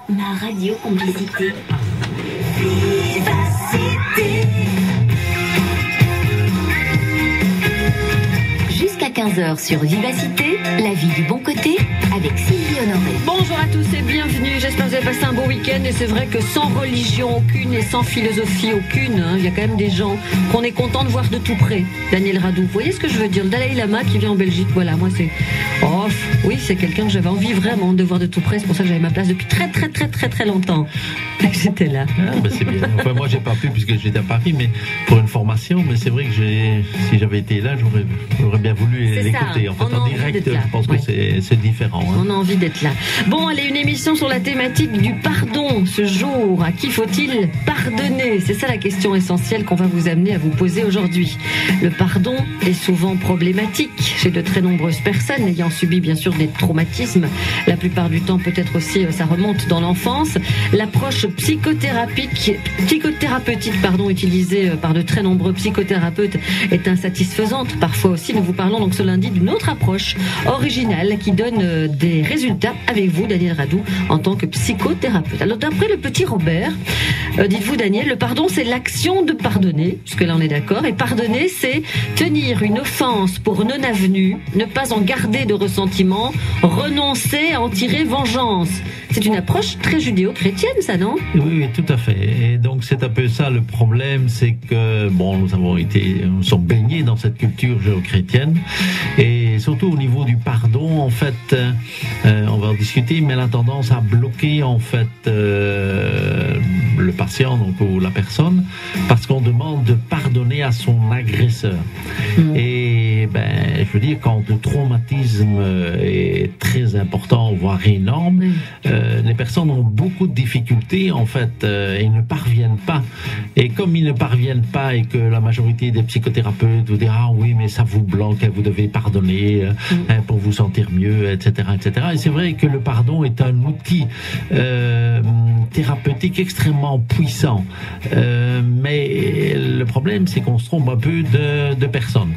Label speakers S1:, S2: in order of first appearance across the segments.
S1: Ma radio complicité. Vivacité. Jusqu'à 15h sur Vivacité, la vie du bon côté, avec Sylvie Honoré.
S2: Bonjour à tous et bienvenue, j'espère que vous avez passé un beau week-end. Et c'est vrai que sans religion aucune et sans philosophie aucune, il y a quand même des gens qu'on est content de voir de tout près. Daniel Radou, vous voyez ce que je veux dire? Le Dalai Lama qui vient en Belgique, voilà, moi c'est... Oh, oui, c'est quelqu'un que j'avais envie vraiment de voir de tout près, c'est pour ça que j'avais ma place depuis très longtemps. J'étais là.
S3: Ah, ben c'est bien. Enfin, moi j'ai pas pu puisque j'étais à Paris, mais pour une formation, mais c'est vrai que si j'avais été là, j'aurais bien voulu l'écouter. En fait, en direct, je pense que c'est différent. Hein.
S2: On a envie d'être là. Bon, allez, une émission sur la thématique du pardon ce jour. À qui faut-il pardonner? C'est ça la question essentielle qu'on va vous amener à vous poser aujourd'hui. Le pardon est souvent problématique chez de très nombreuses personnes ayant subi bien sûr des traumatismes. La plupart du temps, peut-être aussi, ça remonte dans l'enfance. L'approche psychothérapeutique utilisée par de très nombreux psychothérapeutes est insatisfaisante. Parfois aussi, nous vous parlons donc ce lundi d'une autre approche originale qui donne des résultats avec vous, Daniel Radou, en tant que psychothérapeute. Alors d'après le petit Robert, dites-vous Daniel, le pardon c'est l'action de pardonner, puisque là on est d'accord, et pardonner c'est tenir une offense pour non avenue, ne pas en garder de ressentiment, renoncer à en tirer vengeance. C'est une approche très judéo-chrétienne, ça, non?
S3: Oui, tout à fait. Et donc c'est un peu ça le problème, c'est que bon, nous sommes baignés dans cette culture judéo-chrétienne, et surtout au niveau du pardon, en fait, on va en discuter, mais elle a tendance à bloquer en fait le patient, donc ou la personne, parce qu'on demande de pardonner à son agresseur. Et je veux dire, quand le traumatisme est très important, voire énorme, les personnes ont beaucoup de difficultés en fait, ils ne parviennent pas. Et comme ils ne parviennent pas et que la majorité des psychothérapeutes vous disent ah oui mais ça vous bloque, vous devez pardonner pour vous sentir mieux, etc., etc. Et c'est vrai que le pardon est un outil thérapeutique extrêmement puissant. Mais le problème c'est qu'on se trompe un peu de personnes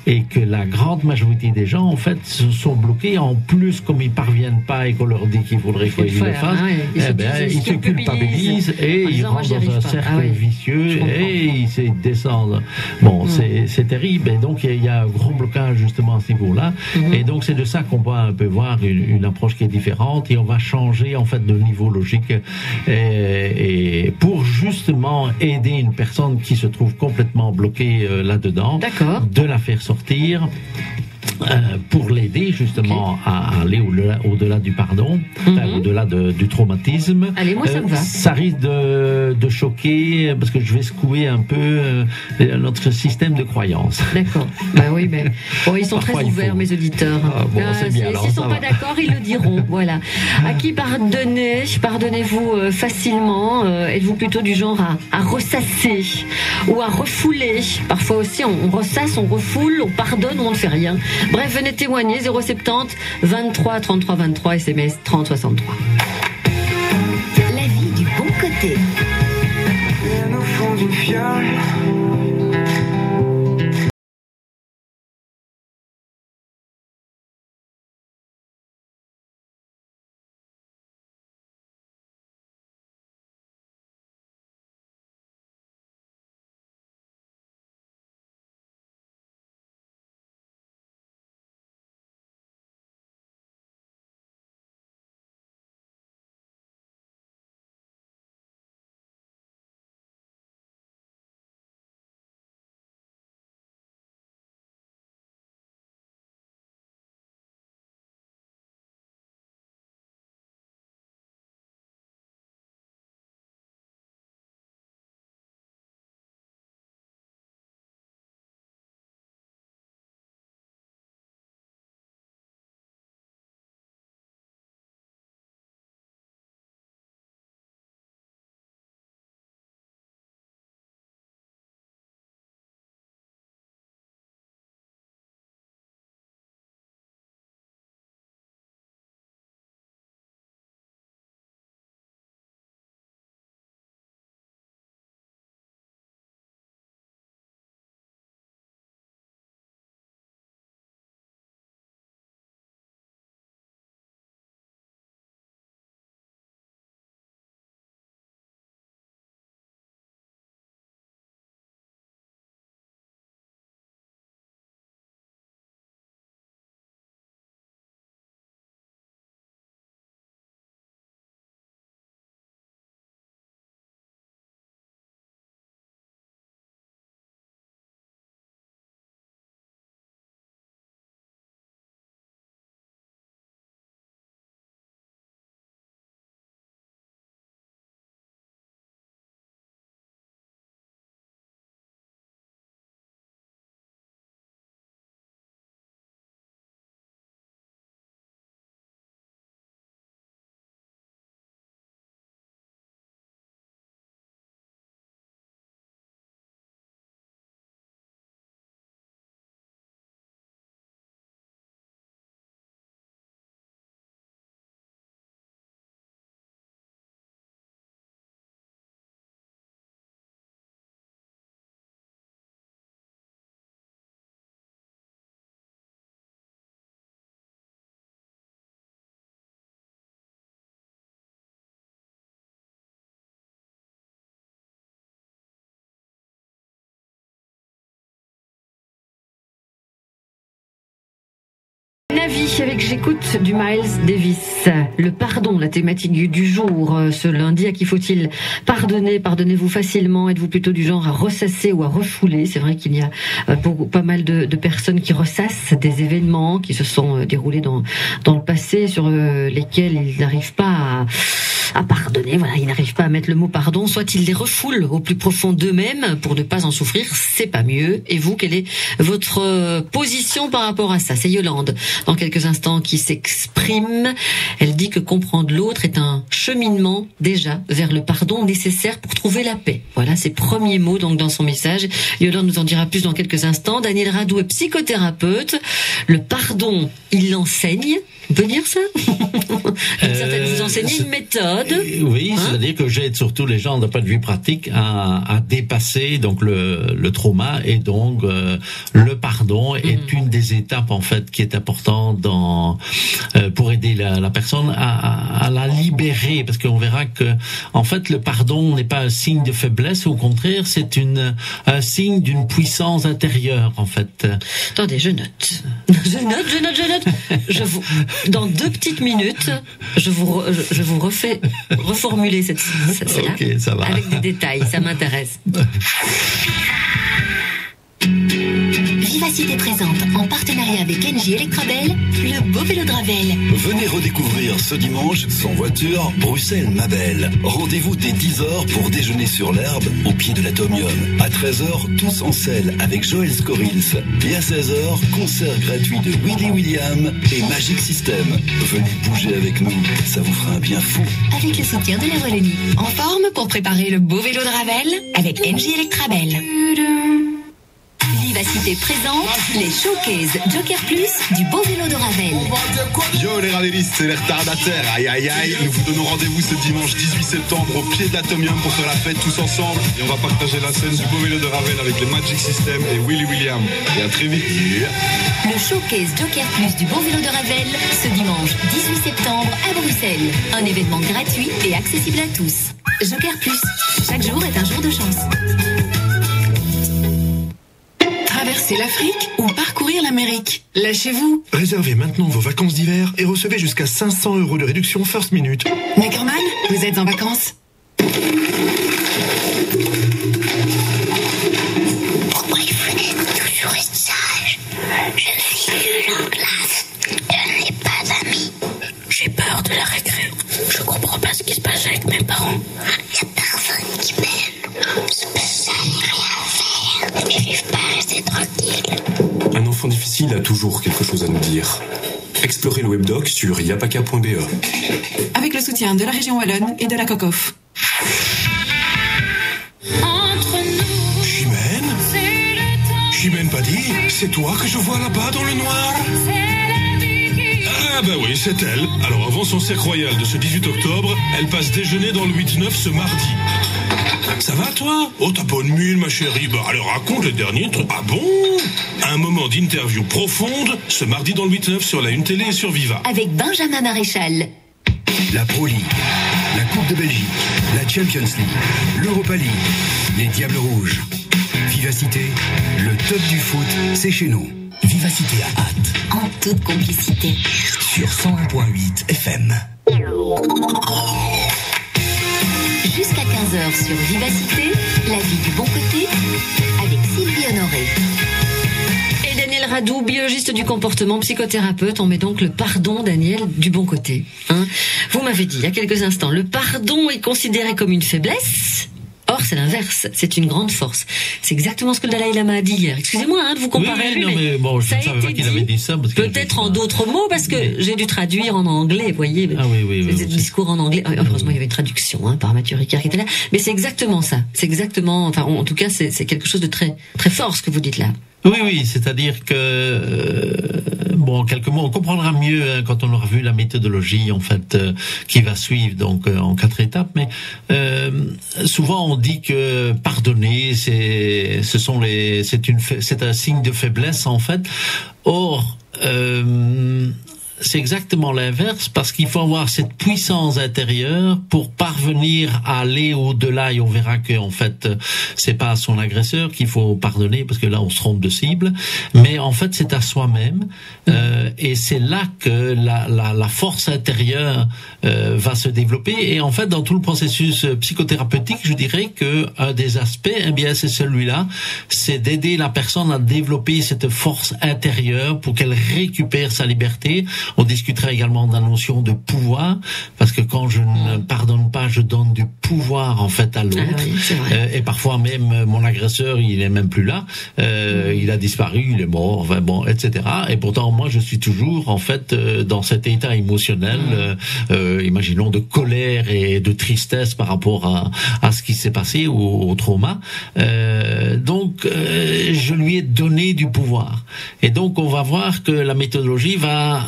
S3: et que la grande majorité des gens en fait se sont bloqués. En plus, comme ils parviennent pas et qu'on leur dit qu'il faudrait qu'ils le fassent, ils se culpabilisent et ils rentrent dans un cercle vicieux et ils se descendent. Bon, c'est terrible. Et donc il y a un gros blocage justement à ce niveau-là. Et donc c'est de ça qu'on va un peu voir une approche qui est différente et on va changer en fait de niveau logique et pour justement aider une personne qui se trouve complètement bloquée là-dedans, de la faire sortir. Pour l'aider justement à aller au-delà du pardon, au-delà du traumatisme.
S2: Allez, moi ça me va.
S3: Ça risque de choquer parce que je vais secouer un peu notre système de croyance.
S2: D'accord. Bah oui, mais bon, ils sont très ouverts, mes auditeurs.
S3: C'est bien.
S2: S'ils sont pas d'accord, ils le diront. Voilà. À qui pardonnez-vous facilement? Êtes-vous plutôt du genre à ressasser ou à refouler? Parfois aussi, on ressasse, on refoule, on pardonne ou on ne fait rien. Bref, venez témoigner, 070 23 33 23, SMS 30 63.
S1: La vie du bon côté.
S4: Au fond d'une fiole.
S2: Navi avec J'écoute du Miles Davis. Le pardon, la thématique du jour. Ce lundi, à qui faut-il pardonner? Pardonnez-vous facilement? Êtes-vous plutôt du genre à ressasser ou à refouler? C'est vrai qu'il y a pas mal de personnes qui ressassent des événements qui se sont déroulés dans le passé, sur lesquels ils n'arrivent pas à pardonner. Voilà, ils n'arrivent pas à mettre le mot pardon. Soit ils les refoulent au plus profond d'eux-mêmes pour ne pas en souffrir. C'est pas mieux. Et vous, quelle est votre position par rapport à ça? C'est Yolande, dans quelques instants, qui s'exprime. Elle dit que comprendre l'autre est un cheminement déjà vers le pardon nécessaire pour trouver la paix. Voilà ses premiers mots donc dans son message. Yolande nous en dira plus dans quelques instants. Daniel Radou est psychothérapeute. Le pardon, il l'enseigne. On peut dire ça? Vous enseignez une méthode.
S3: Oui, c'est-à-dire que j'aide surtout les gens d'un point de vue pratique à dépasser donc le trauma, et donc le pardon est une des étapes en fait qui est importante pour aider la personne à la libérer, parce qu'on verra que en fait le pardon n'est pas un signe de faiblesse, au contraire c'est un signe d'une puissance intérieure en fait.
S2: Attendez, je note. Dans 2 petites minutes, je vous refais reformuler celle-là,
S3: okay, ça va.
S2: Avec des détails, ça m'intéresse.
S1: Vivacité présente, en partenariat avec Engie Electrabel, le beau vélo de Ravel.
S5: Venez redécouvrir ce dimanche, sans voiture, Bruxelles-Mabel. Rendez-vous dès 10h pour déjeuner sur l'herbe au pied de l'Atomium. À 13h, tous en selle avec Joël Scorils. Et à 16h, concert gratuit de Willy William et Magic System. Venez bouger avec nous, ça vous fera un bien fou.
S1: Avec le soutien de la Wallonie. En forme pour préparer le beau vélo de Ravel avec Engie Electrabel. Vivacité présente, les showcases Joker Plus du beau vélo de Ravel.
S6: Yo les ravelistes, c'est les retardataires, aïe aïe aïe. Nous vous donnons rendez-vous ce dimanche 18 septembre au pied de l'Atomium pour faire la fête tous ensemble. Et on va partager la scène du beau vélo de Ravel avec les Magic System et Willy William. Et à très vite.
S1: Le showcase Joker Plus du beau vélo de Ravel, ce dimanche 18 septembre à Bruxelles. Un événement gratuit et accessible à tous. Joker Plus, chaque jour est un jour de chance.
S7: Traverser l'Afrique ou parcourir l'Amérique? Lâchez-vous.
S8: Réservez maintenant vos vacances d'hiver et recevez jusqu'à 500 € de réduction First Minute.
S7: Neckerman, vous êtes en vacances?
S9: Pourquoi il faut toujours être sage? Je suis nul en classe. Je n'ai pas d'amis. J'ai peur de la récré. Je comprends pas ce qui se passe avec mes parents. Y a personne qui m'aime. Ça n'est rien faire. J'arrive pas à rester tranquille.
S10: Un enfant difficile a toujours quelque chose à nous dire. Explorez le webdoc sur yapaka.be.
S7: Avec le soutien de la région Wallonne et de la COCOF.
S8: Chimène Paddy, c'est toi que je vois là-bas dans le noir?
S11: Ah bah oui, c'est elle. Alors avant son cercle royal de ce 18 octobre, elle passe déjeuner dans le 8-9 ce mardi. Ça va toi? Oh t'as bonne mine ma chérie. Bah alors raconte le dernier truc. Ah bon? Un moment d'interview profonde ce mardi dans le 8-9 sur la Une Télé et sur Viva.
S1: Avec Benjamin Maréchal.
S12: La Pro League, la Coupe de Belgique, la Champions League, l'Europa League, les Diables Rouges. Vivacité, le top du foot, c'est chez nous.
S1: Vivacité à hâte. En toute complicité.
S12: Sur 101.8 FM.
S1: Jusqu'à 15h sur Vivacité, la vie du bon côté, avec Sylvie Honoré.
S2: Et Daniel Radou, biologiste du comportement, psychothérapeute. On met donc le pardon, Daniel, du bon côté. Vous m'avez dit il y a quelques instants, le pardon est considéré comme une faiblesse. Or, c'est l'inverse. C'est une grande force. C'est exactement ce que le Dalai Lama a dit hier. Excusez-moi de vous comparer à lui,
S3: mais bon, je ne savais pas qu'il avait dit ça.
S2: Peut-être en d'autres mots, parce que j'ai dû traduire en anglais, vous voyez.
S3: Ah oui.
S2: C'est le discours en anglais. Heureusement, il y avait une traduction par Mathieu Ricard qui était là. Mais c'est exactement ça. C'est exactement, enfin, en tout cas, c'est quelque chose de très, très fort ce que vous dites là.
S3: Oui, c'est-à-dire que bon, en quelques mots, on comprendra mieux quand on aura vu la méthodologie en fait qui va suivre donc en 4 étapes. Mais souvent on dit que pardonner, c'est un signe de faiblesse en fait. Or c'est exactement l'inverse, parce qu'il faut avoir cette puissance intérieure pour parvenir à aller au-delà, et on verra que en fait c'est pas à son agresseur qu'il faut pardonner, parce que là on se trompe de cible, mais en fait c'est à soi-même, et c'est là que la force intérieure va se développer. Et en fait dans tout le processus psychothérapeutique, je dirais que un des aspects, eh bien c'est celui-là, c'est d'aider la personne à développer cette force intérieure pour qu'elle récupère sa liberté. On discutera également de la notion de pouvoir, parce que quand je ne pardonne pas, je donne du pouvoir en fait à l'autre.
S2: Ah oui, c'est vrai.
S3: Et parfois même mon agresseur, il est même plus là, il a disparu, il est mort, enfin bon, etc. Et pourtant moi je suis toujours en fait dans cet état émotionnel, imaginons de colère et de tristesse par rapport à ce qui s'est passé, au trauma. Donc je lui ai donné du pouvoir. Et donc on va voir que la méthodologie va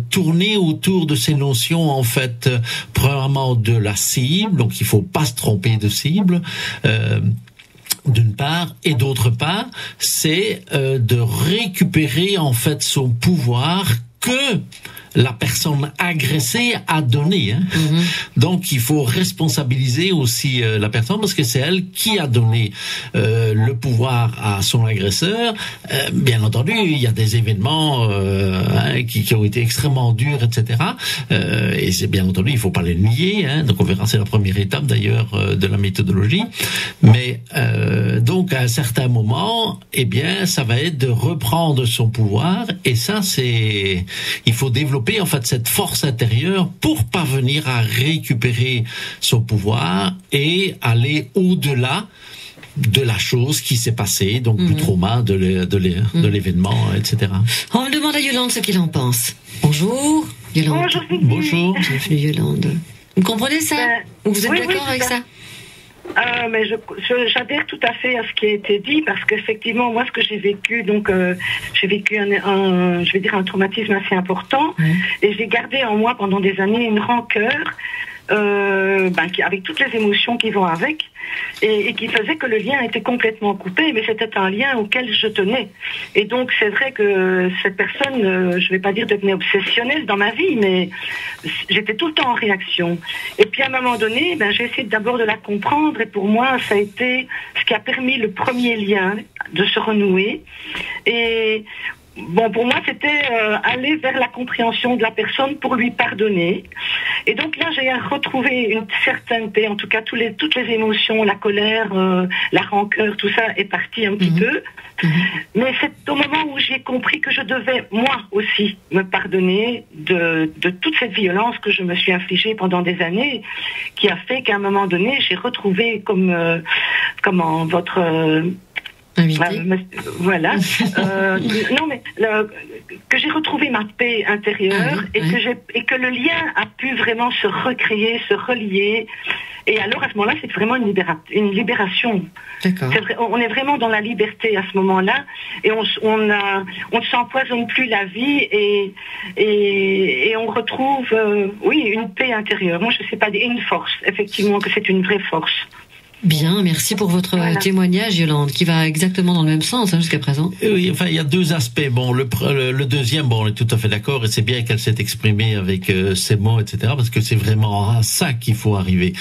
S3: tourner autour de ces notions en fait, premièrement de la cible, donc il faut pas se tromper de cible, d'une part, et d'autre part, c'est de récupérer en fait son pouvoir que la personne agressée a donné. Donc il faut responsabiliser aussi la personne, parce que c'est elle qui a donné le pouvoir à son agresseur. Bien entendu, il y a des événements qui ont été extrêmement durs, etc. Et c'est bien entendu, il faut pas les nier. Donc on verra, c'est la première étape d'ailleurs de la méthodologie. Mais donc à un certain moment, eh bien, ça va être de reprendre son pouvoir. Et ça, c'est, il faut développer en fait cette force intérieure pour parvenir à récupérer son pouvoir et aller au-delà de la chose qui s'est passée, donc du trauma, de l'événement, etc.
S2: On demande à Yolande ce qu'il en pense. Bonjour, Yolande.
S3: Bonjour.
S2: Bonjour, Yolande. Vous comprenez ça? Vous êtes d'accord avec ça?
S13: Mais j'adhère tout à fait à ce qui a été dit, parce qu'effectivement, moi, ce que j'ai vécu, donc j'ai vécu je vais dire un traumatisme assez important, et j'ai gardé en moi pendant des années une rancœur, avec toutes les émotions qui vont avec, et qui faisait que le lien était complètement coupé, mais c'était un lien auquel je tenais. Et donc c'est vrai que cette personne, je vais pas dire devenait obsessionnelle dans ma vie, mais j'étais tout le temps en réaction. Et puis à un moment donné, j'ai essayé d'abord de la comprendre, et pour moi ça a été ce qui a permis le premier lien de se renouer. Et bon, pour moi, c'était aller vers la compréhension de la personne pour lui pardonner. Et donc là, j'ai retrouvé une certaine paix. En tout cas, toutes les émotions, la colère, la rancœur, tout ça est parti un petit peu. Mais c'est au moment où j'ai compris que je devais, moi aussi, me pardonner de toute cette violence que je me suis infligée pendant des années, qui a fait qu'à un moment donné, j'ai retrouvé comment votre... voilà. Non, mais que j'ai retrouvé ma paix intérieure, et que le lien a pu vraiment se recréer, se relier. Et alors à ce moment-là, c'est vraiment une libération.
S2: D'accord.
S13: On est vraiment dans la liberté à ce moment-là, et on ne s'empoisonne plus la vie, et on retrouve, une paix intérieure. Moi, je sais pas, une force. Effectivement, que c'est une vraie force.
S2: Bien, merci pour votre témoignage, Yolande, qui va exactement dans le même sens jusqu'à présent.
S3: Oui, enfin, il y a deux aspects. Bon, le deuxième, bon, on est tout à fait d'accord, et c'est bien qu'elle s'est exprimée avec ces mots, etc., parce que c'est vraiment à ça qu'il faut arriver.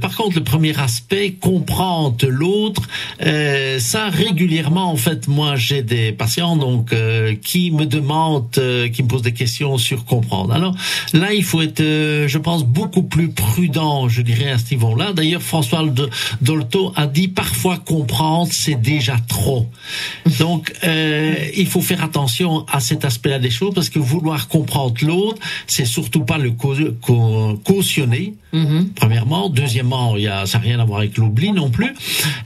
S3: Par contre, le premier aspect, comprendre l'autre, ça régulièrement, en fait, moi, j'ai des patients donc qui me demandent, qui me posent des questions sur comprendre. Alors là, il faut être, je pense, beaucoup plus prudent, je dirais, à ce niveau-là. D'ailleurs, François Dolto a dit parfois comprendre c'est déjà trop. Donc il faut faire attention à cet aspect-là des choses, parce que vouloir comprendre l'autre, c'est surtout pas le cautionner. Premièrement, deuxièmement, ça n'a rien à voir avec l'oubli non plus,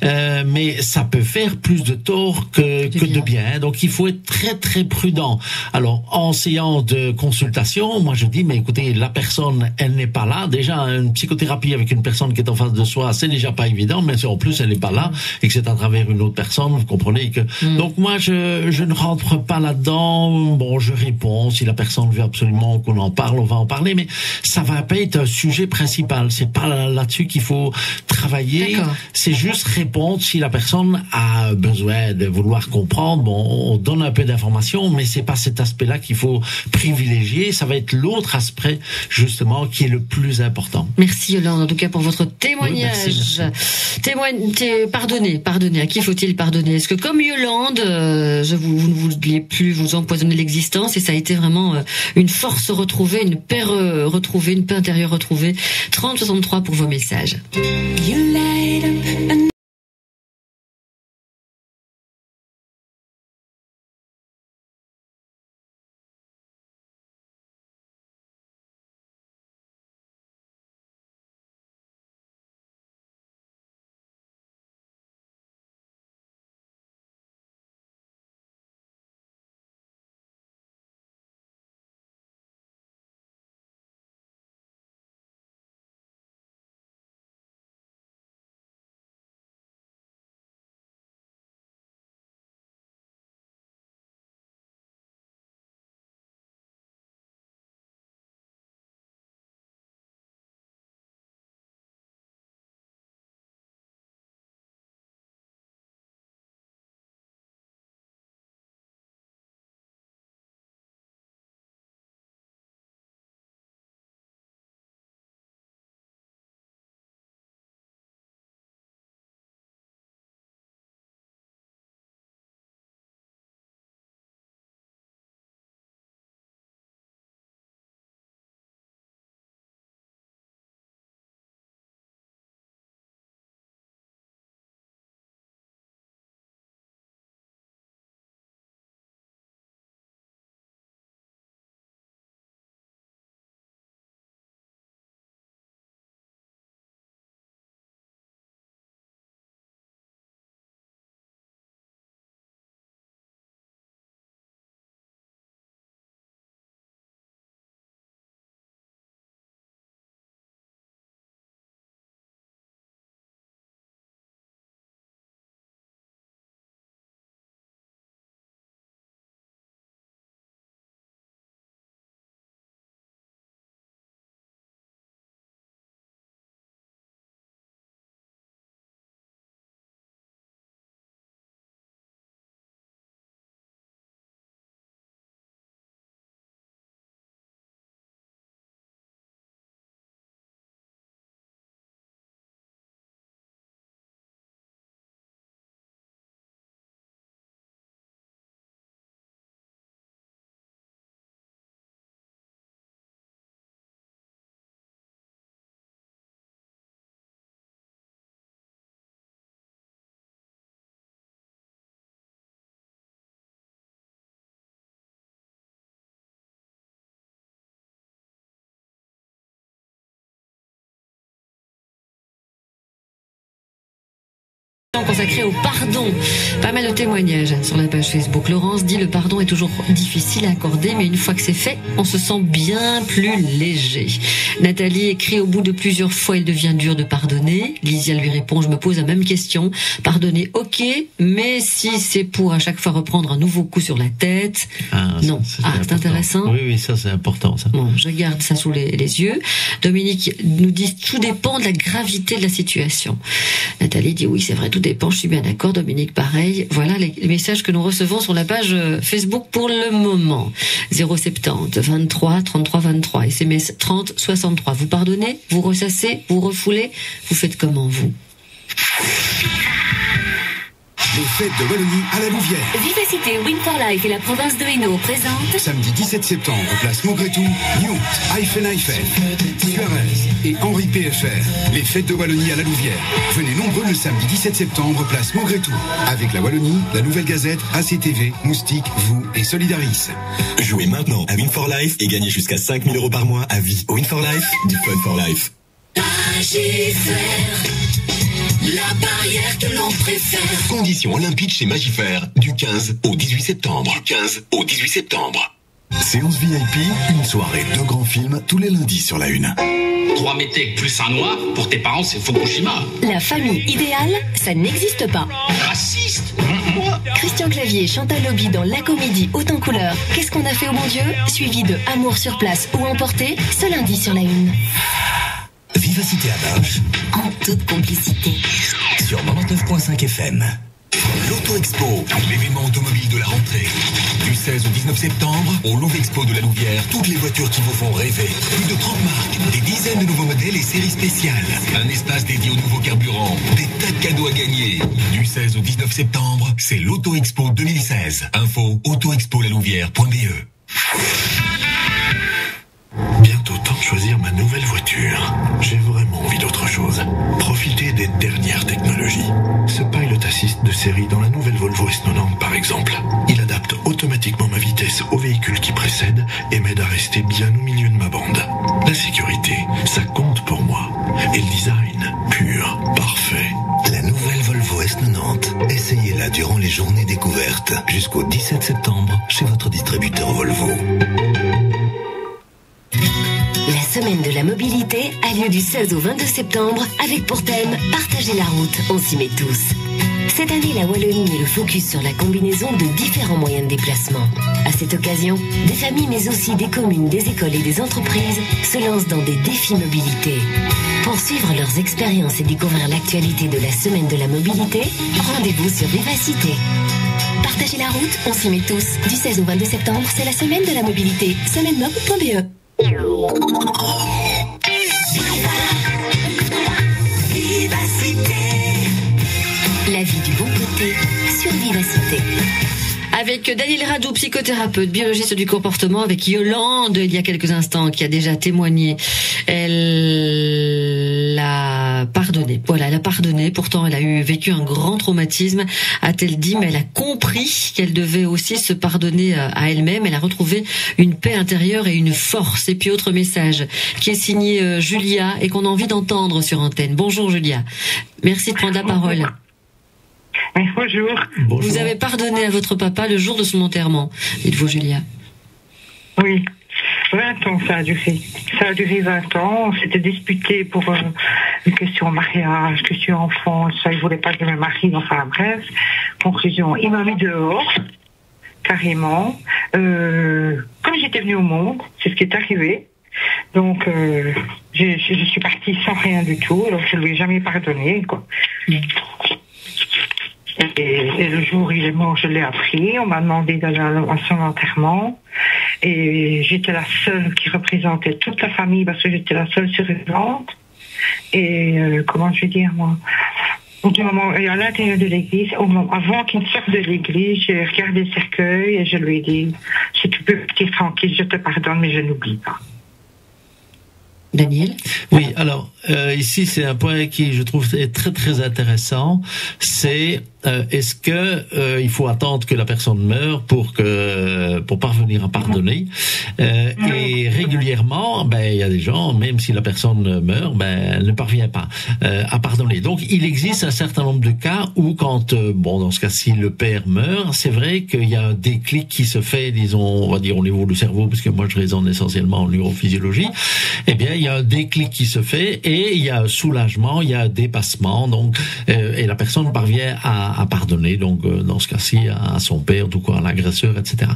S3: mais ça peut faire plus de tort que de bien. Donc il faut être très très prudent. Alors en séance de consultation, moi je dis mais écoutez, la personne elle n'est pas là. Déjà une psychothérapie avec une personne qui est en face de soi, c'est déjà pas pas évident, mais si en plus elle n'est pas là et que c'est à travers une autre personne, vous comprenez que. Donc moi je ne rentre pas là-dedans. Bon, je réponds si la personne veut absolument qu'on en parle, on va en parler, mais ça va pas être un sujet principal. C'est pas là-dessus qu'il faut travailler. C'est juste répondre si la personne a besoin de vouloir comprendre. Bon, on donne un peu d'informations, mais c'est pas cet aspect-là qu'il faut privilégier. Ça va être l'autre aspect justement qui est le plus important.
S2: Merci Yolande, en tout cas pour votre témoignage.
S3: Oui, merci.
S2: Pardonnez. À qui faut-il pardonner? Est-ce que comme Yolande, vous ne vouliez plus vous empoisonner l'existence et ça a été vraiment une force retrouvée, une paix retrouvée, une paix intérieure retrouvée? 30-63 pour vos messages. Consacré au pardon. Pas mal de témoignages sur la page Facebook. Laurence dit le pardon est toujours difficile à accorder, mais une fois que c'est fait, on se sent bien plus léger. Nathalie écrit au bout de plusieurs fois, il devient dur de pardonner. Lysia lui répond, je me pose la même question. Pardonner, ok, mais si c'est pour à chaque fois reprendre un nouveau coup sur la tête, non. C'est intéressant.
S3: Oui, ça c'est important. Ça.
S2: Bon, je garde ça sous les yeux. Dominique nous dit, tout dépend de la gravité de la situation. Nathalie dit, oui, c'est vrai, tout dépend, je suis bien d'accord. Dominique, pareil. Voilà les messages que nous recevons sur la page Facebook pour le moment. 070 23 33 23, SMS 30 63. Vous pardonnez, vous ressassez, vous refoulez, vous faites comment vous?
S12: Les fêtes de Wallonie à la Louvière.
S1: Vivacité, Win for Life et la province de Hainaut présentent
S12: samedi 17 septembre, place Maugrétou, Newt, Eiffel, Suarez et Henri PFR. Les fêtes de Wallonie à la Louvière. Venez nombreux le samedi 17 septembre, place Maugrétou. Avec la Wallonie, la Nouvelle Gazette, ACTV, Moustique, vous et Solidaris.
S5: Jouez maintenant à Win for Life et gagnez jusqu'à 5 000 € par mois à vie. Win for Life, du fun for life.
S9: La barrière que l'on préfère.
S5: Conditions olympiques chez Magifère du 15 au 18 septembre. Séance VIP, une soirée de grands films tous les lundis sur la 1.
S14: 3 métèques plus un noir, pour tes parents, c'est Fukushima.
S1: La famille idéale, ça n'existe pas.
S14: Raciste? Moi?
S1: Christian Clavier et Chantal Lobby dans la comédie Haute en couleur. Qu'est-ce qu'on a fait au bon Dieu? Suivi de Amour sur place ou emporté, ce lundi sur la une.
S15: Vivacité à Binge.
S1: En toute complicité.
S15: Sur 99.5 FM. L'Auto Expo, l'événement automobile de la rentrée. Du 16 au 19 septembre, au Louvre Expo de la Louvière, toutes les voitures qui vous font rêver. Plus de 30 marques, des dizaines de nouveaux modèles et séries spéciales. Un espace dédié aux nouveaux carburants, des tas de cadeaux à gagner. Du 16 au 19 septembre, c'est l'Auto Expo 2016. Info autoexpolalouvière.be.
S16: Bientôt temps de choisir ma nouvelle voiture. J'ai vraiment envie d'autre chose. Profiter des dernières technologies. Ce Pilot Assist de série dans la nouvelle Volvo S90 par exemple. Il adapte automatiquement ma vitesse au véhicule qui précède et m'aide à rester bien au milieu de ma bande. La sécurité, ça compte pour moi. Et le design, pur, parfait.
S15: La nouvelle Volvo S90. Essayez-la durant les journées découvertes jusqu'au 17 septembre chez votre distributeur Volvo.
S1: La semaine de la mobilité a lieu du 16 au 22 septembre avec pour thème Partager la route, on s'y met tous. Cette année, la Wallonie met le focus sur la combinaison de différents moyens de déplacement. À cette occasion, des familles mais aussi des communes, des écoles et des entreprises se lancent dans des défis mobilité. Pour suivre leurs expériences et découvrir l'actualité de la semaine de la mobilité, rendez-vous sur Vivacité. Partager la route, on s'y met tous. Du 16 au 22 septembre, c'est la semaine de la mobilité. Semainemob.be. La vie du bon côté sur Vivacité.
S2: Avec Daniel Radou, psychothérapeute, biologiste du comportement, avec Yolande, il y a quelques instants, qui a déjà témoigné. Elle a pardonné. Voilà, elle a pardonné. Pourtant, elle a vécu un grand traumatisme, a-t-elle dit, mais elle a compris qu'elle devait aussi se pardonner à elle-même. Elle a retrouvé une paix intérieure et une force. Et puis, autre message qui est signé Julia et qu'on a envie d'entendre sur antenne. Bonjour Julia. Merci de prendre la parole.
S17: Bonjour.
S2: Vous avez pardonné à votre papa le jour de son enterrement, dites-vous Julia.
S17: Oui, 20 ans ça a duré. Ça a duré 20 ans. On s'était disputé pour une question mariage, question enfant. Ça, il voulait pas que je me marie. Enfin bref, conclusion, il m'a mis dehors, carrément. Comme j'étais venue au monde, c'est ce qui est arrivé. Donc, je suis partie sans rien du tout. Donc, je lui ai jamais pardonné, quoi. Et le jour où il est mort, je l'ai appris. On m'a demandé d'aller à son enterrement. Et j'étais la seule qui représentait toute la famille parce que j'étais la seule survivante. Et comment je vais dire, moi, du moment, et à l'intérieur de l'église, avant qu'il ne sorte de l'église, j'ai regardé le cercueil et je lui ai dit, si tu peux partir tranquille, je te pardonne, mais je n'oublie pas.
S2: Daniel?
S3: Oui, alors ici c'est un point qui je trouve est très très intéressant. C'est est-ce que il faut attendre que la personne meure pour parvenir à pardonner et régulièrement il y a des gens, même si la personne meurt, elle ne parvient pas à pardonner. Donc il existe un certain nombre de cas où quand dans ce cas-ci le père meurt, c'est vrai qu'il y a un déclic qui se fait, disons, on va dire au niveau du cerveau, parce que moi je raisonne essentiellement en neurophysiologie. Eh bien il y a un déclic qui se fait et il y a un soulagement, il y a un dépassement, donc et la personne parvient à pardonner, donc dans ce cas-ci à son père, tout quoi, à l'agresseur, etc.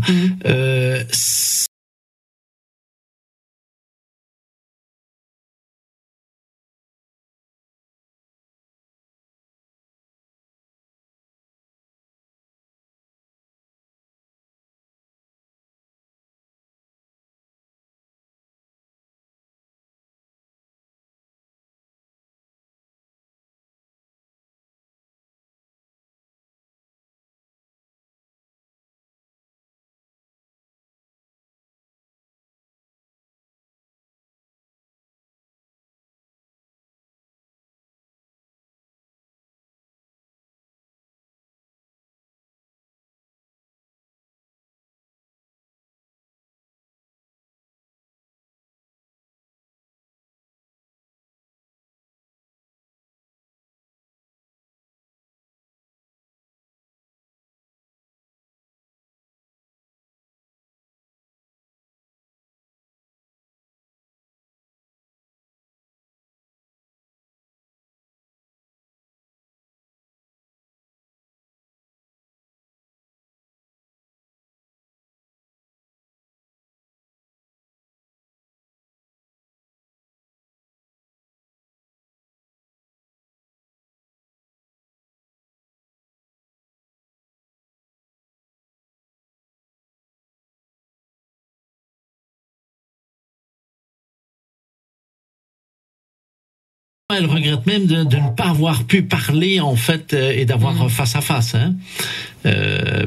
S3: Elle regrette même de ne pas avoir pu parler en fait et d'avoir face à face, hein.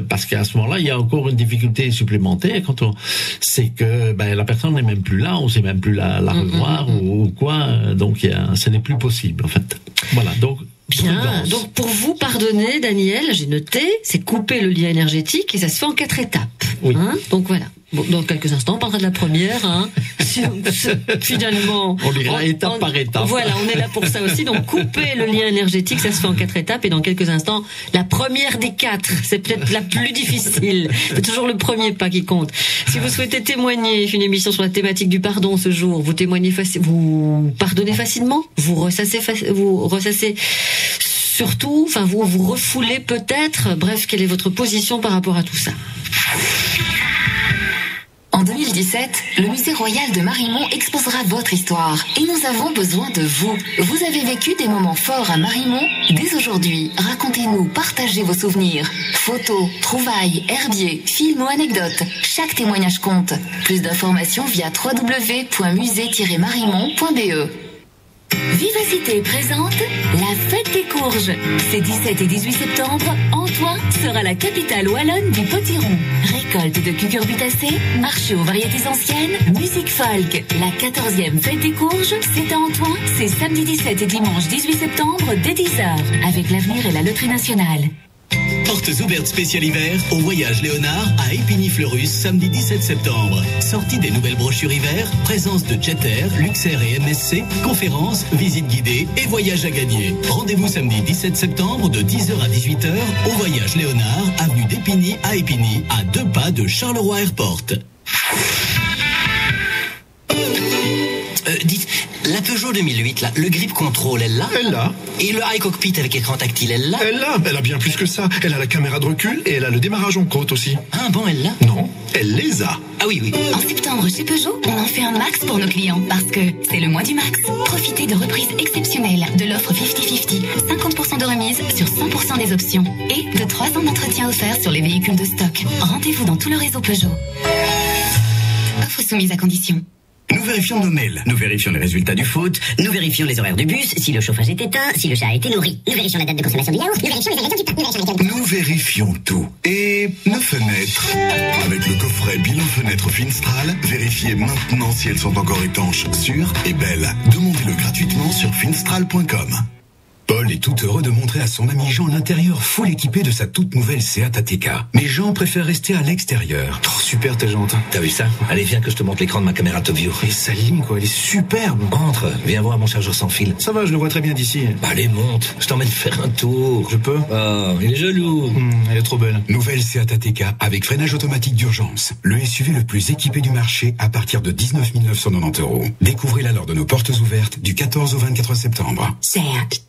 S3: Parce qu'à ce moment-là, il y a encore une difficulté supplémentaire c'est que la personne n'est même plus là, on sait même plus la revoir ou quoi, donc ce n'est plus possible en fait. Voilà, donc.
S2: Bien,
S3: prudence.
S2: donc pour vous pardonner, Daniel, j'ai noté, c'est couper le lien énergétique et ça se fait en 4 étapes.
S3: Oui.
S2: Hein, donc voilà. Bon, dans quelques instants, on parlera de la première. Hein. Finalement,
S3: on ira étape par étape.
S2: Voilà, on est là pour ça aussi. Donc couper le lien énergétique, ça se fait en 4 étapes. Et dans quelques instants, la première des 4, c'est peut-être la plus difficile. C'est toujours le premier pas qui compte. Si vous souhaitez témoigner, une émission sur la thématique du pardon ce jour, vous témoignez vous pardonnez facilement, vous ressassez surtout, enfin vous refoulez peut-être. Bref, quelle est votre position par rapport à tout ça?
S18: En 2017, le musée royal de Marimont exposera votre histoire et nous avons besoin de vous. Vous avez vécu des moments forts à Marimont? Dès aujourd'hui, racontez-nous, partagez vos souvenirs. Photos, trouvailles, herbiers, films ou anecdotes. Chaque témoignage compte. Plus d'informations via www.musée-marimont.be. Vivacité présente la fête des courges. Ces 17 et 18 septembre, Antoine sera la capitale wallonne du potiron. Récolte de cucurbitacées, marché aux variétés anciennes, musique folk. La 14e fête des courges, c'est à Antoine, c'est samedi 17 et dimanche 18 septembre dès 10h, avec l'Avenir et la Loterie Nationale.
S15: Portes ouvertes spécial hiver au Voyage Léonard à Épinay-Fleurus samedi 17 septembre. Sortie des nouvelles brochures hiver, présence de Jeter, Luxair et MSC, conférences, visites guidées et voyages à gagner. Rendez-vous samedi 17 septembre de 10h à 18h au Voyage Léonard, avenue d'Épinay à Épinay, à 2 pas de Charleroi Airport.
S19: Dites, la Peugeot 2008, là, le grip control, elle l'a?
S8: Elle l'a.
S19: Et le iCockpit avec écran tactile, elle l'a?
S8: Elle l'a. Elle a bien plus que ça. Elle a la caméra de recul et elle a le démarrage en côte aussi.
S19: Ah bon, elle l'a?
S8: Non, elle les a.
S19: Ah oui, oui.
S18: En septembre, chez Peugeot, on en fait un max pour nos clients parce que c'est le mois du max. Profitez de reprises exceptionnelles de l'offre 50-50. 50% de remise sur 100% des options et de 3 ans d'entretien offert sur les véhicules de stock. Rendez-vous dans tout le réseau Peugeot. Offre soumise à condition.
S19: Nous vérifions nos mails, nous vérifions les résultats du foot, nous vérifions les horaires du bus, si le chauffage est éteint, si le chat a été nourri. Nous vérifions la date de consommation du yaourt, nous vérifions les ingrédients du pain,
S12: Nous vérifions tout. Et nos fenêtres. Avec le coffret bilan fenêtre Finstral, vérifiez maintenant si elles sont encore étanches, sûres et belles. Demandez-le gratuitement sur finstral.com. Paul est tout heureux de montrer à son ami Jean l'intérieur full équipé de sa toute nouvelle Seat Ateca. Mais Jean préfère rester à l'extérieur.
S8: Oh, super, t'es gentil.
S19: T'as vu ça? Allez, viens que je te montre l'écran de ma caméra top view.
S8: Et sa ligne, quoi, elle est superbe.
S19: Entre, viens voir mon chargeur sans fil.
S8: Ça va, je le vois très bien d'ici.
S19: Allez, monte, je t'emmène faire un tour.
S8: Je peux?
S19: Oh, il est jaloux.
S8: Elle est trop belle.
S12: Nouvelle Seat Ateca avec freinage automatique d'urgence. Le SUV le plus équipé du marché à partir de 19 990 €. Découvrez-la lors de nos portes ouvertes du 14 au 24 septembre.
S18: Seat.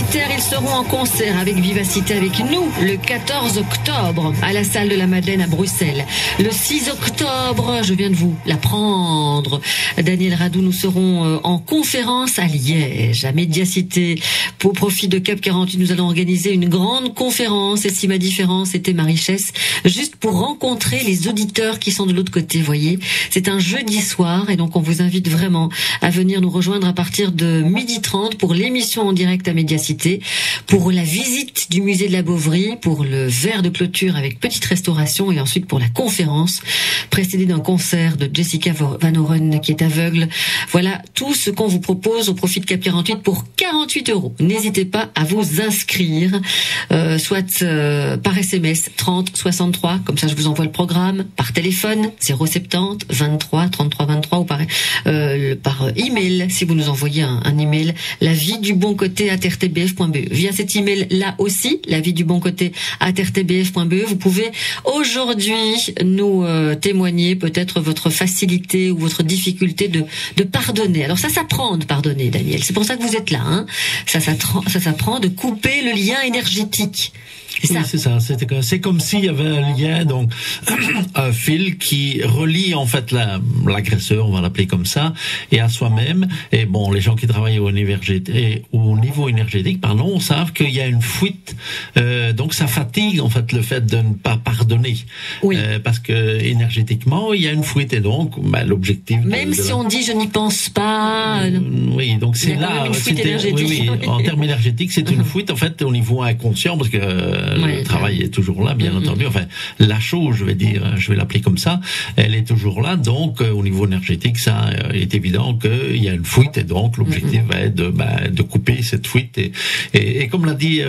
S2: Universitaires, ils seront en concert avec Vivacité avec nous le 14 octobre à la salle de la Madeleine à Bruxelles. Le 6 octobre, je viens de vous l'apprendre, Daniel Radou, nous serons en conférence à Liège, à Médiacité. Pour profit de Cap 48, nous allons organiser une grande conférence. Et si ma différence était ma richesse, juste pour rencontrer les auditeurs qui sont de l'autre côté, voyez. C'est un jeudi soir et donc on vous invite vraiment à venir nous rejoindre à partir de 12h30 pour l'émission en direct à Médiacité, pour la visite du musée de la Bovary, pour le verre de clôture avec petite restauration et ensuite pour la conférence précédée d'un concert de Jessica Van Oren qui est aveugle. Voilà tout ce qu'on vous propose au profit de Cap 48 pour 48 €. N'hésitez pas à vous inscrire, soit par SMS 30 63, comme ça je vous envoie le programme, par téléphone 070 23 33 23 ou par email si vous nous envoyez un email, la vie du bon côté @rtbf.be. Via cet email là aussi, la vie du bon côté @rtbf.be, vous pouvez aujourd'hui nous témoigner peut-être votre facilité ou votre difficulté de pardonner. Alors ça s'apprend de pardonner, Daniel. C'est pour ça que vous êtes là, hein. Ça s'apprend de couper le lien énergétique.
S3: Oui, c'est ça. C'est comme s'il y avait un lien, donc un fil qui relie en fait l'agresseur, on va l'appeler comme ça, et à soi-même. Et bon, les gens qui travaillent au niveau énergétique, savent qu'il y a une fuite. Donc ça fatigue en fait le fait de ne pas pardonner, oui. Parce que énergétiquement il y a une fuite et donc l'objectif. Même
S2: si on dit je n'y pense pas.
S3: Oui, donc c'est là.
S2: Une fuite énergétique.
S3: Oui, en termes énergétiques, c'est une fuite en fait au niveau inconscient parce que le travail est toujours là, bien entendu. Enfin, la chose, je vais l'appeler comme ça, elle est toujours là. Donc, au niveau énergétique, ça est évident qu'il y a une fuite et donc l'objectif va être de couper cette fuite. Et comme l'a dit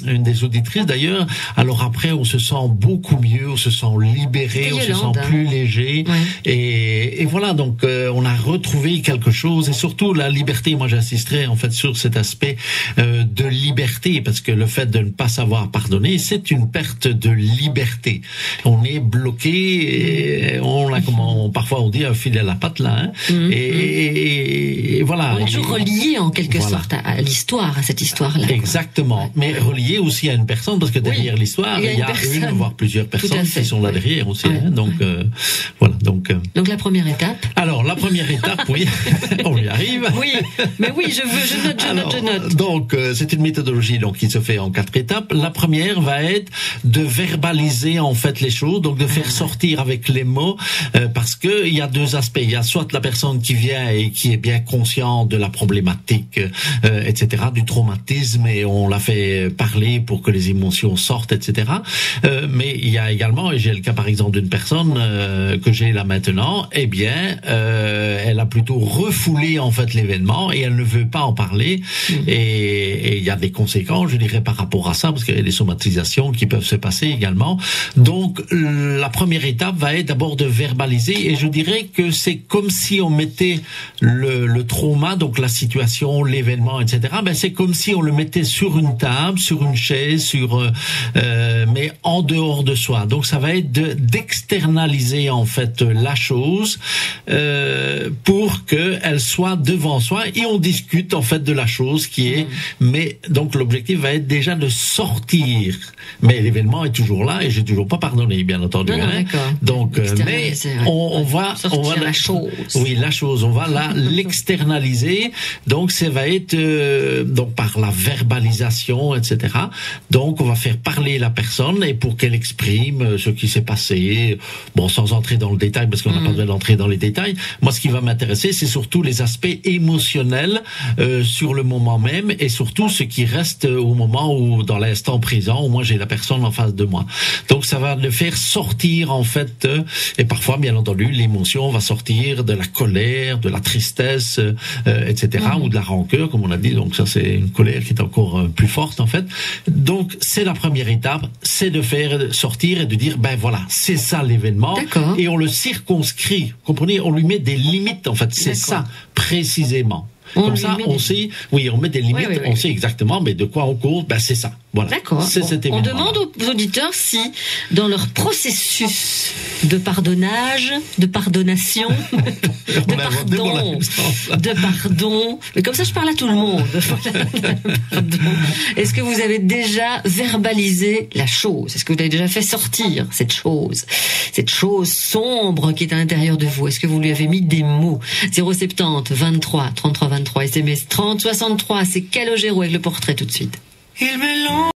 S3: une des auditrices d'ailleurs, alors après on se sent beaucoup mieux, on se sent libéré, on se sent plus léger, et voilà, donc on a retrouvé quelque chose, et surtout la liberté. Moi j'insisterai en fait sur cet aspect de liberté, parce que le fait de ne pas savoir pardonner, c'est une perte de liberté. On est bloqué, et parfois on dit un fil à la patte là, hein, et voilà.
S2: On est toujours relié en quelque sorte à l'histoire, à cette histoire-là.
S3: Exactement, mais relié aussi à une personne, parce que derrière l'histoire, il y a une, voire plusieurs personnes qui sont là derrière aussi. Ouais. Hein, donc voilà. Donc
S2: la première étape.
S3: Alors la première étape, oui, on y arrive.
S2: Oui, mais oui, je note.
S3: Donc c'est une méthodologie qui se fait en 4 étapes. La première va être de verbaliser en fait les choses, donc de faire sortir avec les mots, parce que il y a 2 aspects. Il y a soit la personne qui vient et qui est bien consciente de la problématique, etc., du traumatisme, et on l'a fait parler pour que les émotions sortent, etc. Mais il y a également, et j'ai le cas par exemple d'une personne que j'ai là maintenant, eh bien, elle a plutôt refoulé en fait l'événement et elle ne veut pas en parler. Et il y a des conséquences, je dirais, par rapport à ça, parce qu'il y a des somatisations qui peuvent se passer également. Donc, la première étape va être d'abord de verbaliser, et je dirais que c'est comme si on mettait le trauma, donc la situation, l'événement, etc. C'est comme si on le mettait sur une table, sur une chaise, mais en dehors de soi. Donc ça va être d'externaliser en fait la chose pour qu'elle soit devant soi, et on discute en fait de la chose qui est. Mais donc l'objectif va être déjà de sortir. Mais l'événement est toujours là et j'ai toujours pas pardonné, bien entendu. Donc mais on va
S2: la chose.
S3: Oui, la chose, on va l'externaliser. Donc ça va être donc par la verbalisation, etc. Donc on va faire parler la personne, et pour qu'elle exprime ce qui s'est passé, sans entrer dans le détail parce qu'on n'a pas besoin d'entrer dans les détails. Moi ce qui va m'intéresser, c'est surtout les aspects émotionnels sur le moment même, et surtout ce qui reste au moment où, dans l'instant présent, où moi j'ai la personne en face de moi. Donc ça va le faire sortir en fait, et parfois bien entendu l'émotion va sortir de la colère, de la tristesse, etc., ou de la rancœur comme on a dit. Donc ça c'est une colère qui est encore plus forte en fait. Donc c'est la première étape, c'est de faire sortir et de dire voilà, c'est ça l'événement, et on le circonscrit, comprenez, on lui met des limites en fait, c'est ça précisément. Comme ça, on sait, on met des limites, on sait exactement, mais de quoi on cause, c'est ça. Voilà.
S2: D'accord.
S3: C'est cet
S2: On
S3: événement.
S2: demande aux auditeurs si, dans leur processus de pardonnage, de pardonnation, de pardon, mais comme ça je parle à tout le monde. Pardon. Est-ce que vous avez déjà verbalisé la chose? Est-ce que vous avez déjà fait sortir cette chose sombre qui est à l'intérieur de vous? Est-ce que vous lui avez mis des mots? 070 23 33 23 SMS 30 63. C'est Calogero avec le portrait tout de suite.
S8: Il mélange.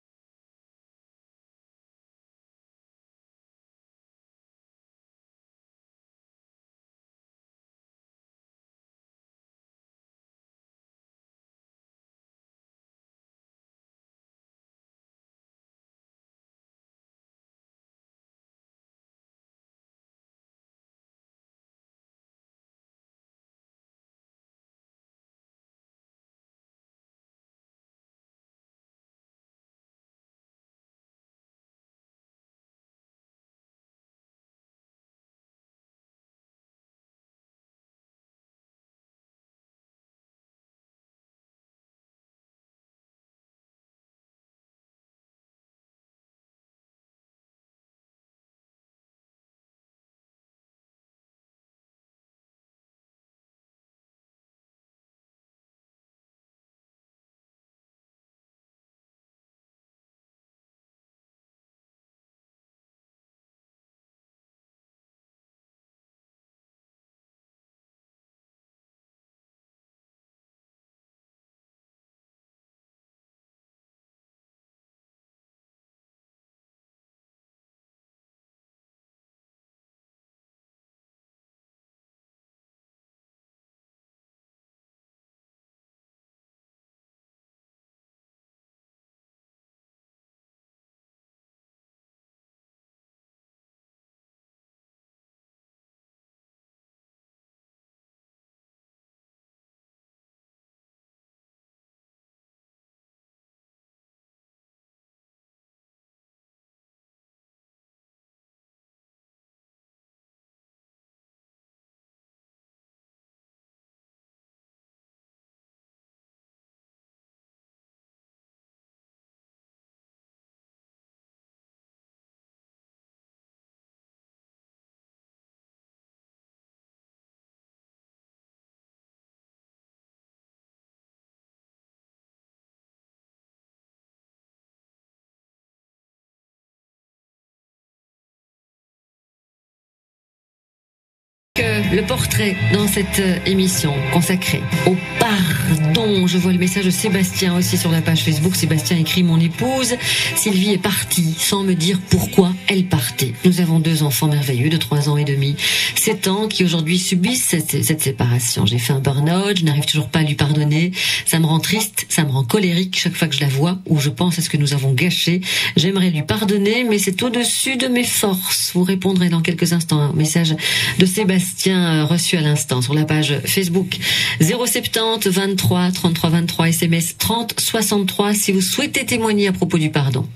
S2: Le portrait dans cette émission consacrée au pardon. Je vois le message de Sébastien aussi sur la page Facebook. Sébastien écrit: mon épouse Sylvie est partie sans me dire pourquoi elle partait. Nous avons 2 enfants merveilleux de 3 ans et demi, 7 ans, qui aujourd'hui subissent cette séparation. J'ai fait un burn-out, je n'arrive toujours pas à lui pardonner. Ça me rend triste, ça me rend colérique chaque fois que je la vois ou je pense à ce que nous avons gâché. J'aimerais lui pardonner, mais c'est au-dessus de mes forces. Vous répondrez dans quelques instants. Un message de Sébastien reçu à l'instant sur la page Facebook. 070 23 33 23 SMS 30 63 si vous souhaitez témoigner à propos du pardon.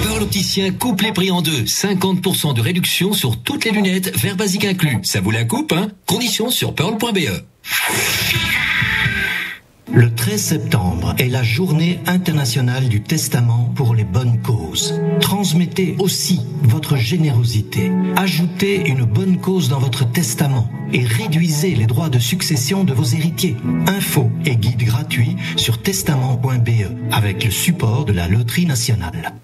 S15: Pearl Opticien coupe les prix en deux. 50% de réduction sur toutes les lunettes, verre basique inclus. Ça vous la coupe, hein? Conditions sur pearl.be.
S20: Le 13 septembre est la journée internationale du testament pour les bonnes causes. Transmettez aussi votre générosité. Ajoutez une bonne cause dans votre testament et réduisez les droits de succession de vos héritiers. Infos et guides gratuits sur testament.be avec le support de la Loterie nationale.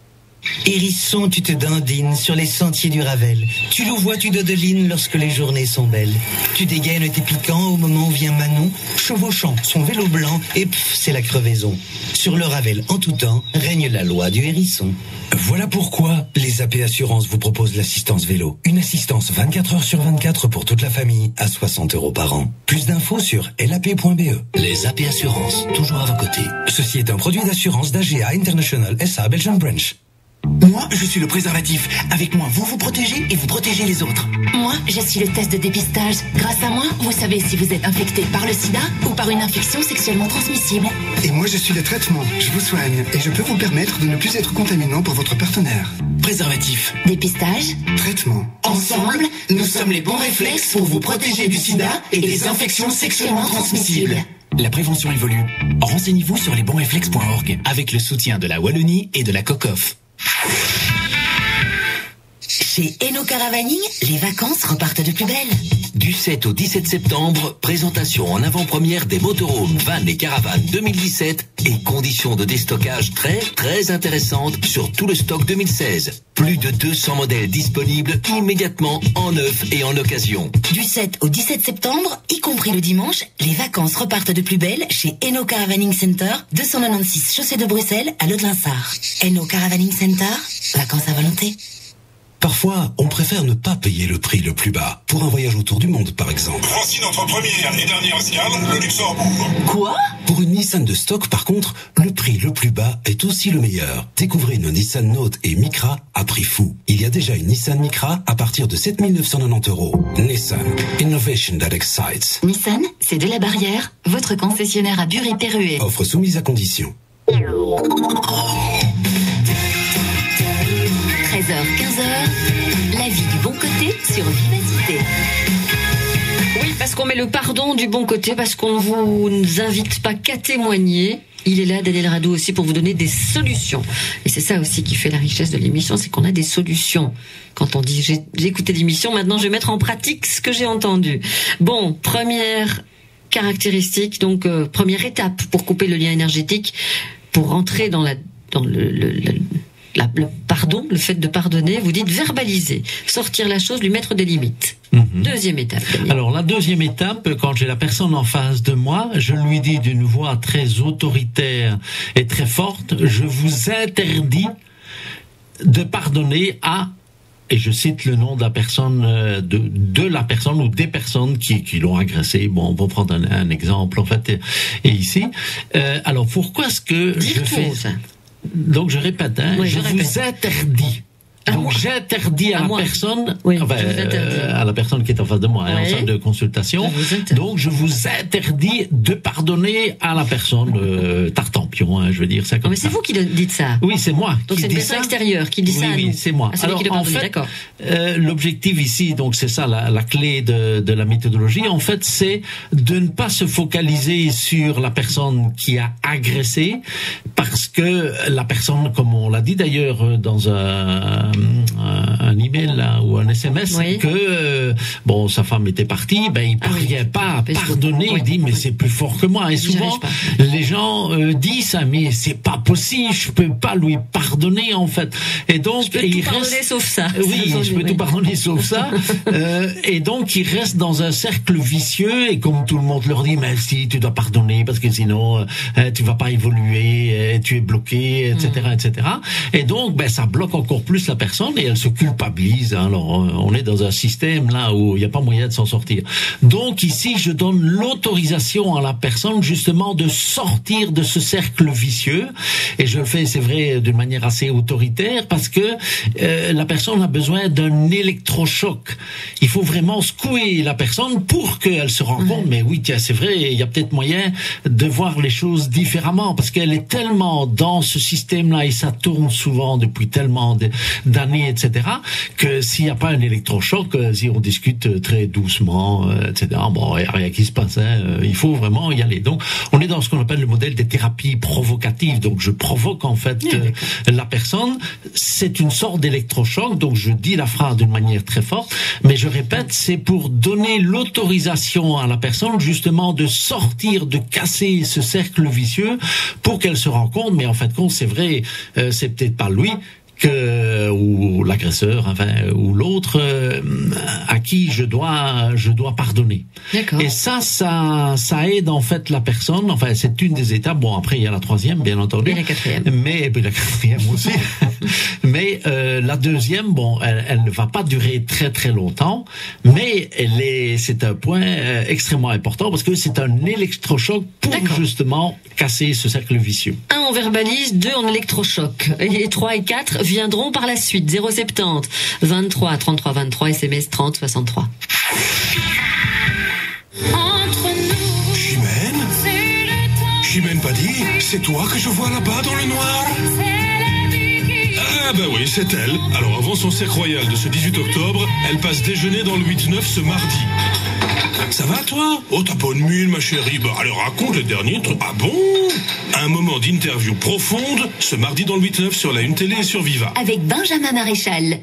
S21: Hérisson, tu te dandines sur les sentiers du Ravel. Tu louvois, tu dodelines lorsque les journées sont belles. Tu dégaines tes piquants au moment où vient Manon, chevauchant son vélo blanc, et pff, c'est la crevaison. Sur le Ravel, en tout temps, règne la loi du hérisson.
S15: Voilà pourquoi les AP Assurances vous proposent l'assistance vélo. Une assistance 24 heures sur 24 pour toute la famille à 60 € par an. Plus d'infos sur lap.be.
S21: Les AP Assurances, toujours à vos côtés.
S15: Ceci est un produit d'assurance d'AGA International SA Belgian Branch.
S8: Moi, je suis le préservatif. Avec moi, vous vous protégez et vous protégez les autres.
S9: Moi, je suis le test de dépistage. Grâce à moi, vous savez si vous êtes infecté par le sida ou par une infection sexuellement transmissible.
S12: Et moi, je suis le traitement. Je vous soigne et je peux vous permettre de ne plus être contaminant pour votre partenaire.
S8: Préservatif.
S9: Dépistage.
S12: Traitement.
S8: Ensemble, nous sommes les bons réflexes pour vous protéger du sida et des infections sexuellement transmissibles.
S15: La prévention évolue. Renseignez-vous sur lesbonsréflexes.org avec le soutien de la Wallonie et de la COCOF.
S19: Chez Eno Caravaning, les vacances repartent de plus belle.
S15: Du 7 au 17 septembre, présentation en avant-première des motorhomes, vannes et caravanes 2017 et conditions de déstockage très intéressantes sur tout le stock 2016. Plus de 200 modèles disponibles immédiatement en neuf et en occasion.
S19: Du 7 au 17 septembre, y compris le dimanche, les vacances repartent de plus belle chez Eno Caravaning Center, 296 chaussée de Bruxelles à Leude-Linsart. Eno Caravaning Center, vacances à volonté.
S8: Parfois, on préfère ne pas payer le prix le plus bas. Pour un voyage autour du monde, par exemple.
S4: Voici notre première et dernière escale, le Luxembourg.
S19: Quoi ?
S8: Pour une Nissan de stock, par contre, le prix le plus bas est aussi le meilleur. Découvrez nos Nissan Note et Micra à prix fou. Il y a déjà une Nissan Micra à partir de 7 990 €. Nissan, innovation that excites.
S18: Nissan, c'est de la Barrière, votre concessionnaire à Bury-Perruet.
S8: Offre soumise à condition.
S18: 13h-15h, la vie du bon côté sur Vivacité.
S2: Oui, parce qu'on met le pardon du bon côté, parce qu'on ne vous invite pas qu'à témoigner. Il est là, Daniel Radou, aussi pour vous donner des solutions. Et c'est ça aussi qui fait la richesse de l'émission, c'est qu'on a des solutions. Quand on dit j'ai écouté l'émission, maintenant je vais mettre en pratique ce que j'ai entendu. Bon, première caractéristique, donc première étape pour couper le lien énergétique, pour rentrer dans le pardon, le fait de pardonner, vous dites verbaliser, sortir la chose, lui mettre des limites. Deuxième étape. Daniel.
S3: Alors la deuxième étape, quand j'ai la personne en face de moi, je lui dis d'une voix très autoritaire et très forte, je vous interdis de pardonner à, et je cite le nom de la personne, de la personne ou des personnes qui l'ont agressé. Bon, on va prendre un exemple en fait. Et ici, alors pourquoi est-ce que je fais ça? Donc je répète, je vous interdis. Donc j'interdis à la personne, à la personne qui est en face de moi, en salle de consultation. Donc je vous interdis de pardonner à la personne Tartampion, je veux dire ça comme ça.
S2: Mais c'est vous qui dites ça.
S3: Oui, c'est moi.
S2: Donc c'est une personne extérieure qui dit ça.
S3: Oui, c'est moi.
S2: Alors en fait,
S3: l'objectif ici, donc c'est ça la clé de la méthodologie. En fait, c'est de ne pas se focaliser sur la personne qui a agressé, parce que la personne, comme on l'a dit d'ailleurs dans un email là, ou un SMS, que bon, sa femme était partie, il parvient pas à pardonner, il dit mais c'est plus fort que moi. Et souvent les gens disent ça, mais c'est pas possible, je peux pas lui pardonner en fait. Et donc
S2: je peux tout pardonner sauf ça.
S3: Oui, je peux tout pardonner sauf ça. Et donc il reste dans un cercle vicieux, et comme tout le monde leur dit, mais si tu dois pardonner parce que sinon tu vas pas évoluer, tu es bloqué, etc., etc. Et donc ça bloque encore plus la personne et elle se culpabilise. Alors on est dans un système là où il n'y a pas moyen de s'en sortir. Donc ici je donne l'autorisation à la personne justement de sortir de ce cercle vicieux, et je le fais, c'est vrai, d'une manière assez autoritaire, parce que la personne a besoin d'un électrochoc. Il faut vraiment secouer la personne pour qu'elle se rende compte, mais oui, tiens, c'est vrai, il y a peut-être moyen de voir les choses différemment, parce qu'elle est tellement dans ce système là et ça tourne souvent depuis tellement d'années, etc., que s'il n'y a pas un électrochoc, si on discute très doucement, etc., bon, il n'y a rien qui se passe, il faut vraiment y aller. Donc, on est dans ce qu'on appelle le modèle des thérapies provocatives. Donc, je provoque en fait la personne. C'est une sorte d'électrochoc. Donc, je dis la phrase d'une manière très forte, mais je répète, c'est pour donner l'autorisation à la personne justement de sortir, de casser ce cercle vicieux, pour qu'elle se rende compte. Mais en fait, c'est vrai, c'est peut-être pas lui ou l'agresseur, ou l'autre à qui je dois pardonner. Et ça aide en fait la personne. Enfin, c'est une des étapes. Bon, après il y a la troisième, bien entendu.
S2: Et la quatrième.
S3: Mais la quatrième aussi. Mais la deuxième, bon, elle ne va pas durer très très longtemps, mais c'est un point extrêmement important, parce que c'est un électrochoc pour justement casser ce cercle vicieux.
S2: 1, on verbalise, 2, on électrochoc. Et 3 et 4 viendront par la suite. 070 23 33 23, SMS 30 63.
S8: Chimène Paddy, c'est toi que je vois là-bas dans le noir?
S11: Ah oui, c'est elle. Alors avant son cercle royal de ce 18 octobre, elle passe déjeuner dans le 8-9 ce mardi. Ça va toi? Oh, t'as pas de mine, ma chérie. Bah alors raconte le dernier truc. Ah bon? Un moment d'interview profonde, ce mardi dans le 8-9 sur la Une Télé et sur Viva.
S1: Avec Benjamin Maréchal.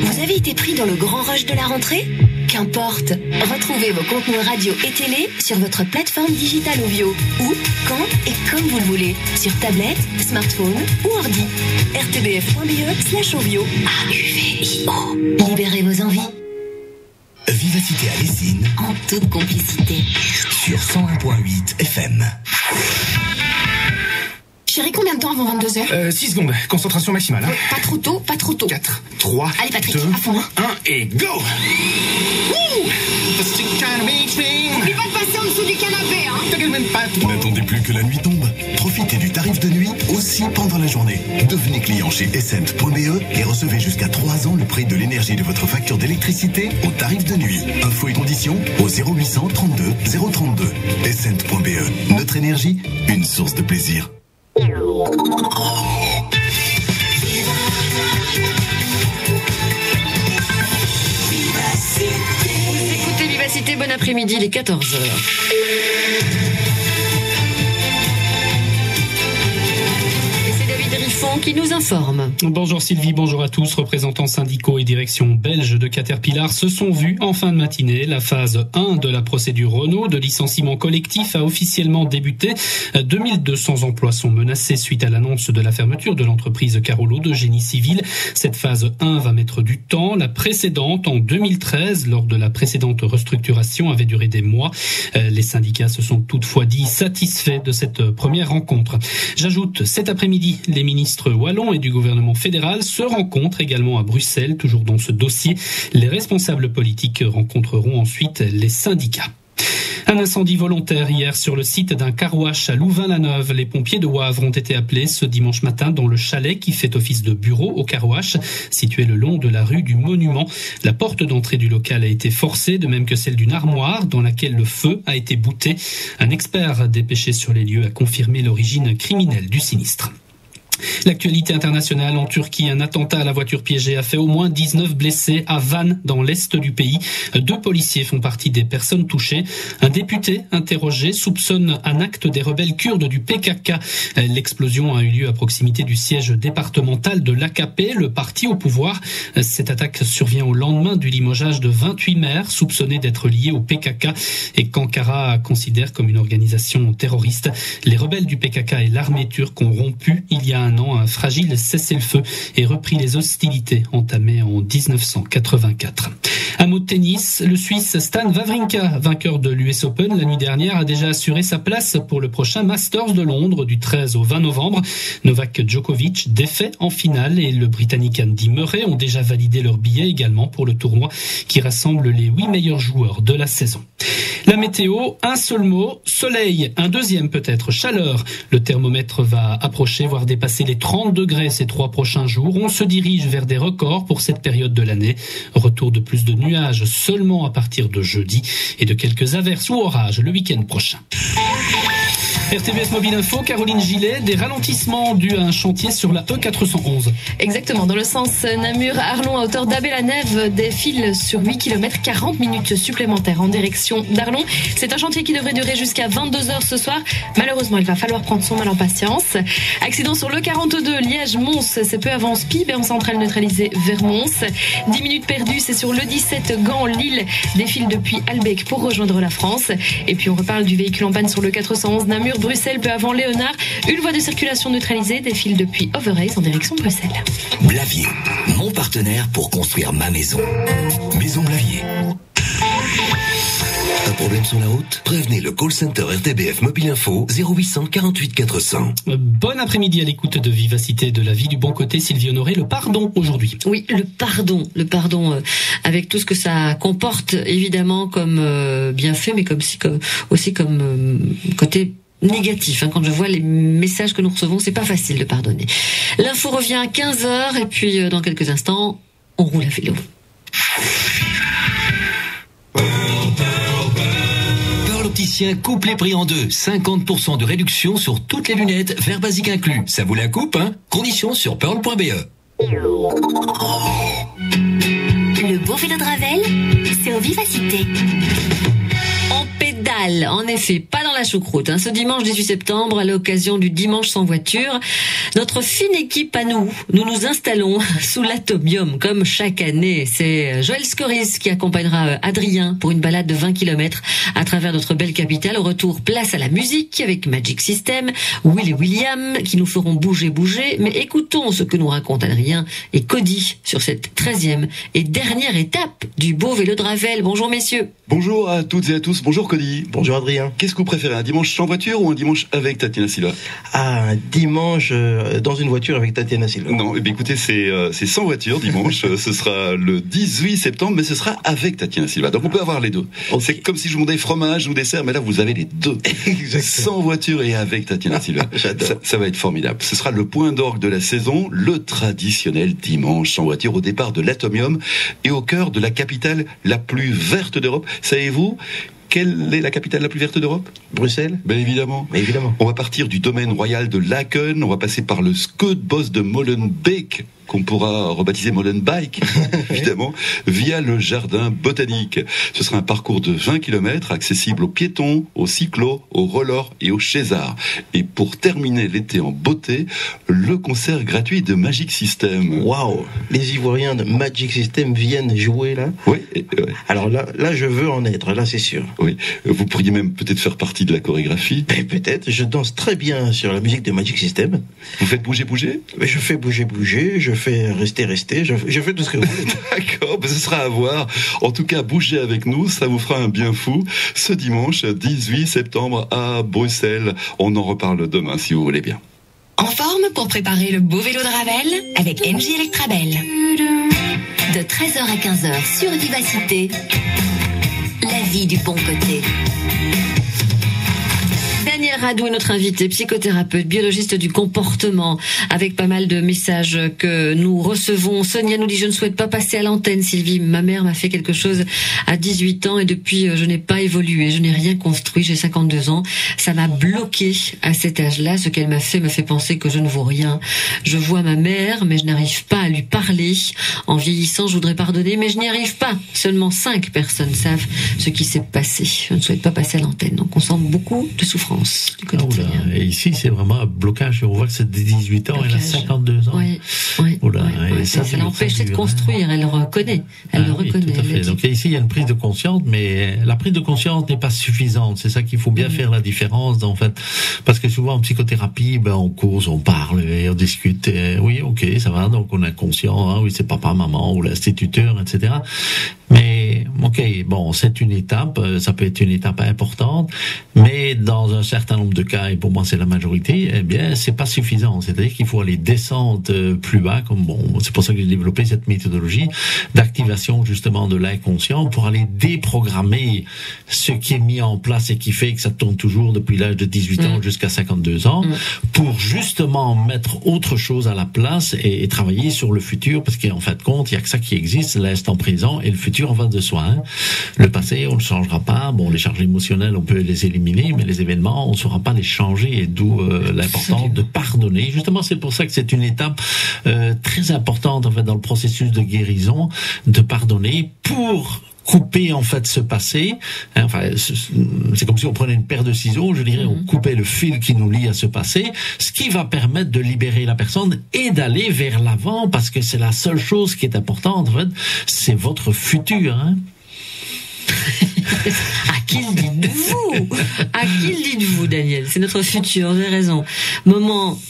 S1: Vous avez été pris dans le grand rush de la rentrée? Qu'importe, retrouvez vos contenus radio et télé sur votre plateforme digitale Ovio, où, quand et comme vous le voulez, sur tablette, smartphone ou ordi. rtbf.be/Ovio. AUVIO. Libérez vos envies.
S15: Vivacité à Lessines,
S1: en toute complicité,
S15: sur 101.8 FM.
S7: Chérie, combien de temps avant 22h?
S6: 6 secondes, concentration maximale. Hein.
S7: Pas trop tôt, pas trop tôt.
S6: 4, 3,
S7: allez Patrick,
S6: 2,
S7: à fond.
S6: 1 et go.
S7: N'oublie pas de passer en dessous du canapé, hein.
S15: N'attendez plus que la nuit tombe. Profitez du tarif de nuit aussi pendant la journée. Devenez client chez Essent.be et recevez jusqu'à 3 ans le prix de l'énergie de votre facture d'électricité au tarif de nuit. Infos et conditions au 0800 32 032. Essent.be. Notre énergie, une source de plaisir.
S2: Écoutez Vivacité, bon après-midi, il est 14h. Qui nous informe.
S22: Bonjour Sylvie, bonjour à tous. Représentants syndicaux et direction belge de Caterpillar se sont vus en fin de matinée. La phase 1 de la procédure Renault de licenciement collectif a officiellement débuté. 2200 emplois sont menacés suite à l'annonce de la fermeture de l'entreprise Carolo de génie civil. Cette phase 1 va mettre du temps. La précédente, en 2013, lors de la précédente restructuration, avait duré des mois. Les syndicats se sont toutefois dit satisfaits de cette première rencontre. J'ajoute, cet après-midi, les ministres wallons et du gouvernement fédéral se rencontrent également à Bruxelles, toujours dans ce dossier. Les responsables politiques rencontreront ensuite les syndicats. Un incendie volontaire hier sur le site d'un car-wash à Louvain-la-Neuve. Les pompiers de Wavre ont été appelés ce dimanche matin dans le chalet qui fait office de bureau au car-wash, situé le long de la rue du Monument. La porte d'entrée du local a été forcée, de même que celle d'une armoire dans laquelle le feu a été bouté. Un expert dépêché sur les lieux a confirmé l'origine criminelle du sinistre. L'actualité internationale en Turquie, un attentat à la voiture piégée a fait au moins 19 blessés à Van, dans l'est du pays. 2 policiers font partie des personnes touchées. Un député interrogé soupçonne un acte des rebelles kurdes du PKK. L'explosion a eu lieu à proximité du siège départemental de l'AKP, le parti au pouvoir. Cette attaque survient au lendemain du limogeage de 28 maires soupçonnés d'être liés au PKK et qu'Ankara considère comme une organisation terroriste. Les rebelles du PKK et l'armée turque ont rompu il y a un an un fragile cessez-le-feu et repris les hostilités entamées en 1984. Un mot de tennis, le Suisse Stan Wawrinka, vainqueur de l'US Open la nuit dernière, a déjà assuré sa place pour le prochain Masters de Londres du 13 au 20 novembre. Novak Djokovic, défait en finale, et le Britannique Andy Murray ont déjà validé leur billet également pour le tournoi qui rassemble les 8 meilleurs joueurs de la saison. La météo, un seul mot, soleil, un deuxième peut-être, chaleur. Le thermomètre va approcher, voire dépasser les 30 degrés ces 3 prochains jours. On se dirige vers des records pour cette période de l'année. Retour de plus de nuages seulement à partir de jeudi et de quelques averses ou orages le week-end prochain. RTBF Mobile Info, Caroline Gillet, des ralentissements dus à un chantier sur la E411.
S2: Exactement, dans le sens Namur-Arlon à hauteur d'Abbé-la-Nève, des files sur 8 km, 40 minutes supplémentaires en direction d'Arlon. C'est un chantier qui devrait durer jusqu'à 22h ce soir. Malheureusement, il va falloir prendre son mal en patience. Accident sur le 42, Liège-Mons, c'est peu avant Spib et en centrale neutralisée vers Mons. 10 minutes perdues, c'est sur le 17, Gand-Lille, des files depuis Albec pour rejoindre la France. Et puis on reparle du véhicule en panne sur le 411 Namur, Bruxelles, peu avant Léonard. Une voie de circulation neutralisée, défile depuis Overijse en direction de Bruxelles.
S15: Blavier, mon partenaire pour construire ma maison. Maison Blavier. Un problème sur la route? Prévenez le call center RTBF Mobile Info 0800 48 400.
S22: Bon après-midi à l'écoute de Vivacité de la vie du bon côté. Sylvie Honoré, le pardon aujourd'hui.
S2: Oui, le pardon avec tout ce que ça comporte évidemment comme bienfait, mais aussi comme côté négatif. Quand je vois les messages que nous recevons, c'est pas facile de pardonner. L'info revient à 15h et puis dans quelques instants, on roule à vélo.
S15: Pearl Opticien coupe les prix en deux. 50% de réduction sur toutes les lunettes, verre basique inclus. Ça vous la coupe, hein? Conditions sur pearl.be.
S18: Le beau vélo de Ravel, c'est au Vivacité.
S2: On pédale, en effet, pas dans la choucroute. Ce dimanche 18 septembre, à l'occasion du Dimanche sans voiture, notre fine équipe à nous nous installons sous l'Atomium, comme chaque année. C'est Joël Scoris qui accompagnera Adrien pour une balade de 20 km à travers notre belle capitale. Au retour, place à la musique avec Magic System, Will et William qui nous feront bouger. Mais écoutons ce que nous racontent Adrien et Cody sur cette 13e et dernière étape du beau vélo de Ravel. Bonjour messieurs.
S10: Bonjour à toutes et à tous. Bonjour Cody.
S13: Bonjour Adrien.
S10: Qu'est-ce que vous préférez, un dimanche sans voiture ou un dimanche avec Tatiana Silva?
S13: Un dimanche dans une voiture avec Tatiana Silva.
S10: Non, écoutez, c'est sans voiture dimanche. Ce sera le 18 septembre, mais ce sera avec Tatiana Silva. Donc on peut avoir les deux. Okay. C'est comme si je vous demandais fromage ou dessert, mais là vous avez les deux. Sans voiture et avec Tatiana Silva. Ça va être formidable. Ce sera le point d'orgue de la saison, le traditionnel dimanche sans voiture au départ de l'Atomium et au cœur de la capitale la plus verte d'Europe. Savez-vous quelle est la capitale la plus verte d'Europe?
S13: Bruxelles.
S10: Ben évidemment. On va partir du domaine royal de Laken, on va passer par le Scootbos de Molenbeek, qu'on pourra rebaptiser Molenbeek, évidemment, via le jardin botanique. Ce sera un parcours de 20 km, accessible aux piétons, aux cyclos, aux rollers et aux chaisards. Et pour terminer l'été en beauté, le concert gratuit de Magic System.
S13: Waouh! Les Ivoiriens de Magic System viennent jouer là?
S10: Oui.
S13: Alors là, je veux en être, là c'est sûr.
S10: Oui. Vous pourriez même peut-être faire partie de la chorégraphie.
S13: Peut-être. Je danse très bien sur la musique de Magic System.
S10: Vous faites bouger?
S13: Je fais bouger. Je fais rester. Je fais tout ce que vous voulez.
S10: D'accord, ce sera à voir. En tout cas, bougez avec nous, ça vous fera un bien fou. Ce dimanche 18 septembre à Bruxelles. On en reparle demain si vous voulez bien.
S18: En forme pour préparer le beau vélo de Ravel avec MJ Electrabel. De 13h à 15h sur Vivacité. La vie du bon côté.
S2: Daniel Radou est notre invité, psychothérapeute, biologiste du comportement, avec pas mal de messages que nous recevons. Sonia nous dit: je ne souhaite pas passer à l'antenne, Sylvie. Ma mère m'a fait quelque chose à 18 ans et depuis je n'ai pas évolué, je n'ai rien construit, j'ai 52 ans. Ça m'a bloqué à cet âge-là. Ce qu'elle m'a fait me fait penser que je ne vaux rien. Je vois ma mère, mais je n'arrive pas à lui parler. En vieillissant, je voudrais pardonner, mais je n'y arrive pas. Seulement 5 personnes savent ce qui s'est passé. Je ne souhaite pas passer à l'antenne. Donc on sent beaucoup de souffrance.
S3: Et ici, c'est vraiment un blocage. On voit que c'est de 18 ans, elle a 52 ans.
S2: Et ça l'empêche de construire, elle le reconnaît.
S3: Tout à fait. Donc ici, il y a une prise de conscience, mais la prise de conscience n'est pas suffisante. C'est ça qu'il faut bien faire la différence, en fait. Parce que souvent, en psychothérapie, on cause, on parle et on discute. Et, oui, ok, ça va, donc on est conscient, oui, c'est papa, maman ou l'instituteur, etc. Mais, ok, bon, c'est une étape, ça peut être une étape importante, mais dans un certain nombre de cas, et pour moi c'est la majorité, eh bien, c'est pas suffisant. C'est-à-dire qu'il faut aller descendre plus bas, c'est pour ça que j'ai développé cette méthodologie d'activation, justement, de l'inconscient pour aller déprogrammer ce qui est mis en place et qui fait que ça tourne toujours depuis l'âge de 18 ans jusqu'à 52 ans, pour justement mettre autre chose à la place et travailler sur le futur, parce qu'en fin de compte, il y a que ça qui existe, l'instant présent et le futur en face de soi. Le passé, on ne le changera pas. Bon, les charges émotionnelles, on peut les éliminer, mais les événements, on ne saura pas les changer, et d'où l'importance de pardonner. Justement, c'est pour ça que c'est une étape très importante, en fait, dans le processus de guérison, de pardonner pour couper, en fait, ce passé. C'est comme si on prenait une paire de ciseaux, je dirais, on coupait le fil qui nous lie à ce passé, ce qui va permettre de libérer la personne et d'aller vers l'avant, parce que c'est la seule chose qui est importante, en fait, c'est votre futur,
S2: À qui le dites-vous? À qui le dites-vous, Daniel? C'est notre futur, j'ai raison.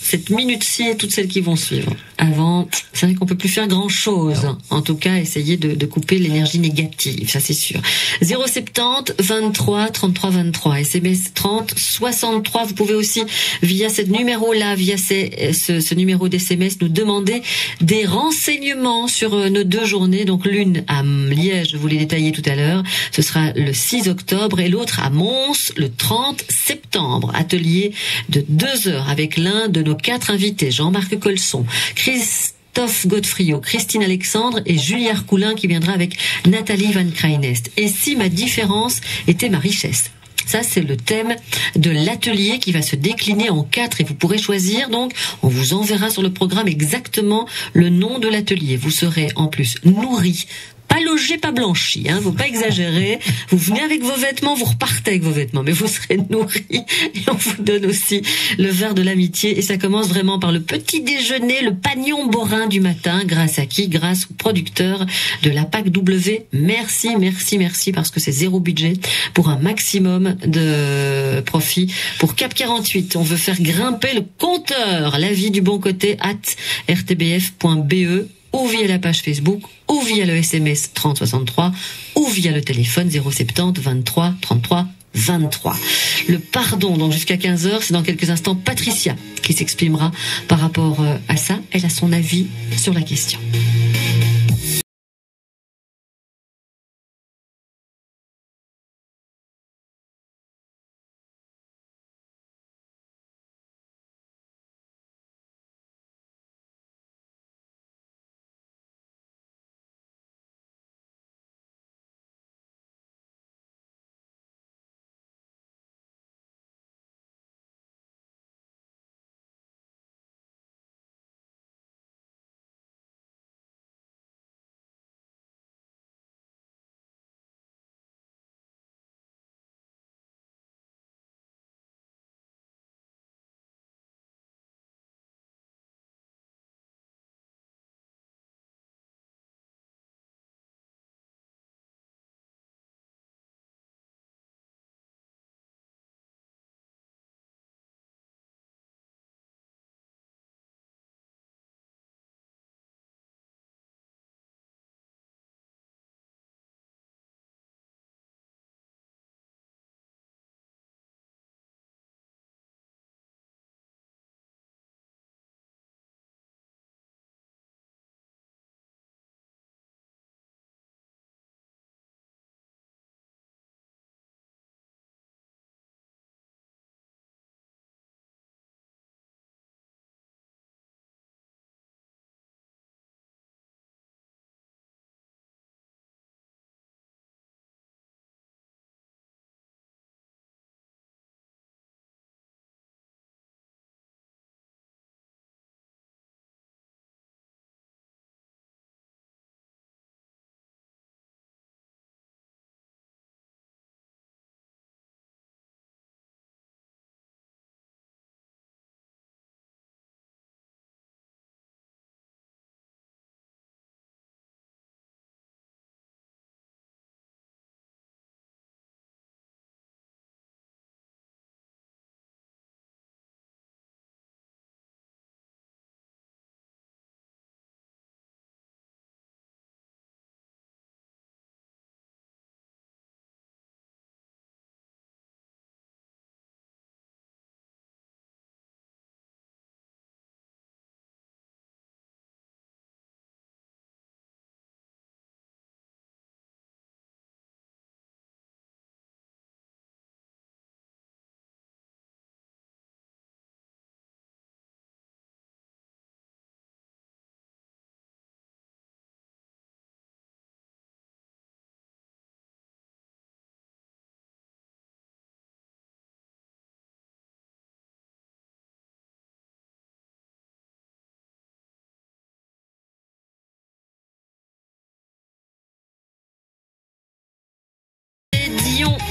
S2: Cette minute-ci et toutes celles qui vont suivre. Avant, c'est vrai qu'on peut plus faire grand-chose. En tout cas, essayer de couper l'énergie négative, ça c'est sûr. 070 23 33 23, SMS 30 63. Vous pouvez aussi, via ce numéro-là, via ce numéro d'SMS, nous demander des renseignements sur nos 2 journées. Donc l'une à Liège, je vous l'ai détaillé tout à l'heure, ce sera le 6 octobre et l'autre à Mons le 30 septembre. Atelier de 2 heures avec l'un de nos 4 invités, Jean-Marc Colson, Christophe Godefriot, Christine Alexandre et Julia Arcoulin, qui viendra avec Nathalie Van Kreinest. Et si ma différence était ma richesse? Ça, c'est le thème de l'atelier qui va se décliner en 4 et vous pourrez choisir. Donc, on vous enverra sur le programme exactement le nom de l'atelier. Vous serez en plus nourri Pas logé, pas blanchi, hein, faut pas exagérer. Vous venez avec vos vêtements, vous repartez avec vos vêtements, mais vous serez nourris et on vous donne aussi le verre de l'amitié et ça commence vraiment par le petit déjeuner, le panion borin du matin. Grâce à qui? Grâce aux producteurs de la PAC W. Merci, merci, merci parce que c'est zéro budget pour un maximum de profit. Pour Cap 48, on veut faire grimper le compteur. La vie du bon côté @rtbf.be. ou via la page Facebook, ou via le SMS 3063, ou via le téléphone 070 23 33 23. Le pardon, donc jusqu'à 15h, c'est dans quelques instants Patricia qui s'exprimera par rapport à ça. Elle a son avis sur la question.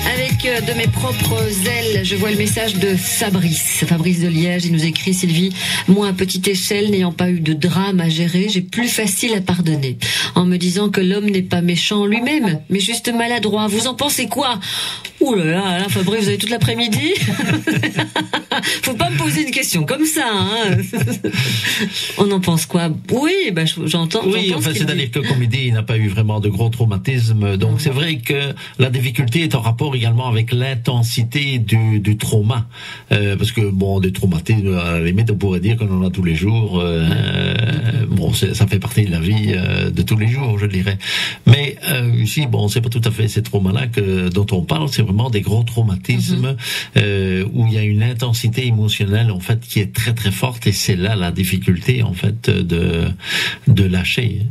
S2: Avec de mes propres ailes, je vois le message de Fabrice de Liège. Il nous écrit: Sylvie, moi à petite échelle, n'ayant pas eu de drame à gérer, j'ai plus facile à pardonner, en me disant que l'homme n'est pas méchant lui-même, mais juste maladroit. Vous en pensez quoi? Ouh là là, Fabrice, vous avez toute l'après-midi. Faut pas me poser une question comme ça, hein. On en pense quoi? Oui, bah, j'entends.
S3: Oui, enfin, c'est-à-dire que, comme il dit, il n'a pas eu vraiment de gros traumatismes. Donc, c'est vrai que la difficulté est en rapport également avec l'intensité du trauma. Parce que, bon, des traumatismes, à la limite, on pourrait dire qu'on en a tous les jours. Bon, ça fait partie de la vie de tous les jours, je dirais. Mais ici, bon, c'est pas tout à fait ces traumas-là dont on parle, c'est vraiment des gros traumatismes où il y a une intensité émotionnelle en fait qui est très très forte, et c'est là la difficulté en fait de lâcher.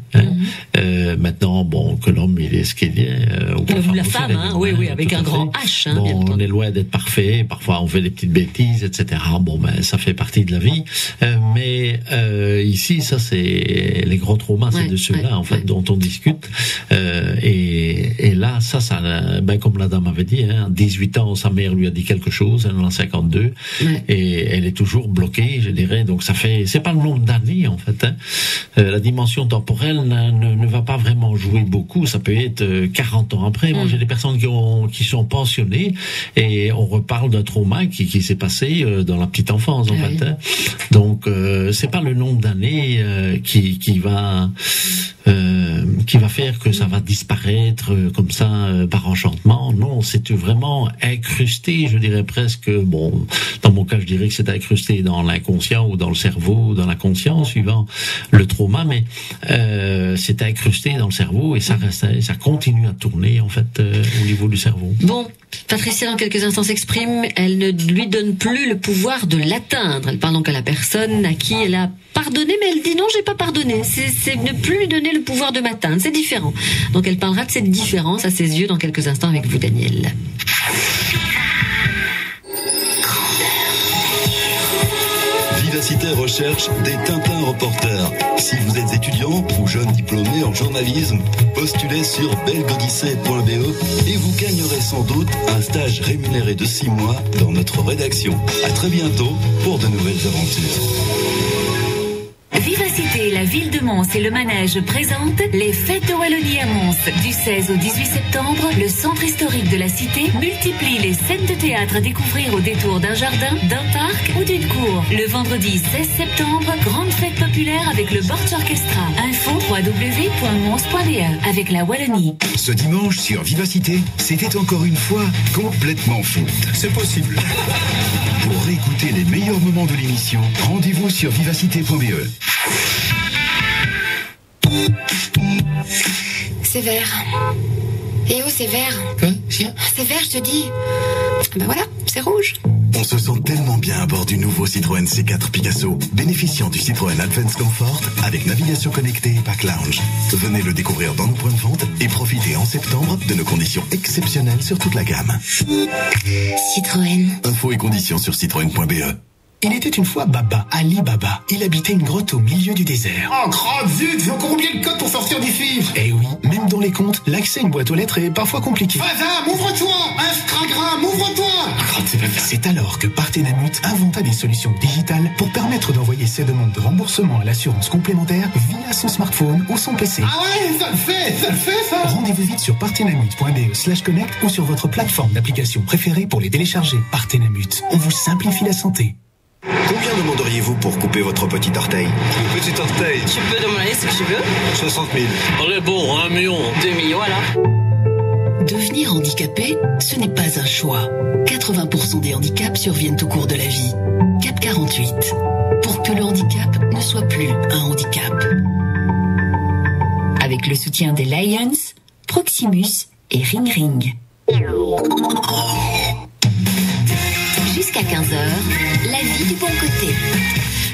S3: Maintenant, bon, que l'homme il est ce qu'il est,
S2: ou la femme, oui, avec un grand H.
S3: Bon, on est loin d'être parfait. Parfois, on fait des petites bêtises, etc. Bon, ben, ça fait partie de la vie. Mais ici, ça, c'est les gros traumas, c'est de ceux-là, en fait, dont on discute. Et là, ça, ben, comme la dame avait dit, 18 ans, sa mère lui a dit quelque chose, elle en a 52, et elle est toujours bloquée, je dirais. Donc, ça fait, c'est pas le nombre d'années, en fait. La dimension temporelle ne va pas vraiment jouer beaucoup. Ça peut être 40 ans après. Moi, j'ai des personnes qui sont pensionnées, et on reparle d'un trauma qui s'est passé dans la petite enfance, en fait. Donc, c'est pas le nombre d'années qui va faire que ça va disparaître comme ça par enchantement. Non, c'est vraiment incrusté, je dirais presque. Bon, dans mon cas, je dirais que c'est incrusté dans l'inconscient ou dans le cerveau, dans la conscience, suivant le trauma, mais c'est incrusté dans le cerveau, et ça reste, ça continue à tourner en fait au niveau du cerveau.
S2: Bon, Patricia, dans quelques instants, s'exprime. Elle ne lui donne plus le pouvoir de l'atteindre. Elle parle donc à la personne à qui elle a pardonné, mais elle dit non, j'ai pas pardonné. C'est ne plus lui donner le pouvoir de m'atteindre. C'est différent. Donc elle parlera de cette différence à ses yeux dans quelques instants avec vous, Daniel.
S10: Vivacité recherche des Tintins reporters. Si vous êtes étudiant ou jeune diplômé en journalisme, postulez sur belgodissey.be et vous gagnerez sans doute un stage rémunéré de 6 mois dans notre rédaction. À très bientôt pour de nouvelles aventures.
S18: Vivacité, la ville de Mons et le manège présentent les fêtes de Wallonie à Mons. Du 16 au 18 septembre, le centre historique de la cité multiplie les scènes de théâtre à découvrir au détour d'un jardin, d'un parc ou d'une cour. Le vendredi 16 septembre, grande fête populaire avec le Borch Orchestra. Info www.mons.be avec la Wallonie.
S12: Ce dimanche sur Vivacité, c'était encore une fois complètement foot. C'est possible. Pour réécouter les meilleurs moments de l'émission, rendez-vous sur vivacité.be.
S5: C'est vert. Et oh, c'est vert.
S6: Quoi?
S5: C'est vert, je te dis. Ben voilà, c'est rouge.
S15: On se sent tellement bien à bord du nouveau Citroën C4 Picasso, bénéficiant du Citroën Advance Comfort avec navigation connectée et pack lounge. Venez le découvrir dans nos points de vente et profitez en septembre de nos conditions exceptionnelles sur toute la gamme.
S5: Citroën.
S15: Infos et conditions sur citroën.be.
S6: Il était une fois Baba, Ali Baba. Il habitait une grotte au milieu du désert.
S7: Oh, crotte, zut, j'ai encore oublié le code pour sortir d'ici.
S6: Eh oui, même dans les contes, l'accès à une boîte aux lettres est parfois compliqué.
S7: Fazam, ouvre-toi. Instagram, ouvre-toi.
S6: C'est alors que Partenamut inventa des solutions digitales pour permettre d'envoyer ses demandes de remboursement à l'assurance complémentaire via son smartphone ou son PC.
S7: Ah ouais, ça le fait ça.
S6: Rendez-vous vite sur partenamut.be/connect ou sur votre plateforme d'application préférée pour les télécharger. Partenamut, on vous simplifie la santé.
S15: Combien demanderiez-vous pour couper votre petit orteil?
S14: Le petit orteil.
S23: Tu peux demander ce que tu veux.
S14: 60 000.
S23: Allez bon, 1 million. 2 millions alors.
S19: Devenir handicapé, ce n'est pas un choix. 80% des handicaps surviennent au cours de la vie. Cap 48. Pour que le handicap ne soit plus un handicap. Avec le soutien des Lions, Proximus et Ring Ring. Jusqu'à 15h, la vie du bon côté.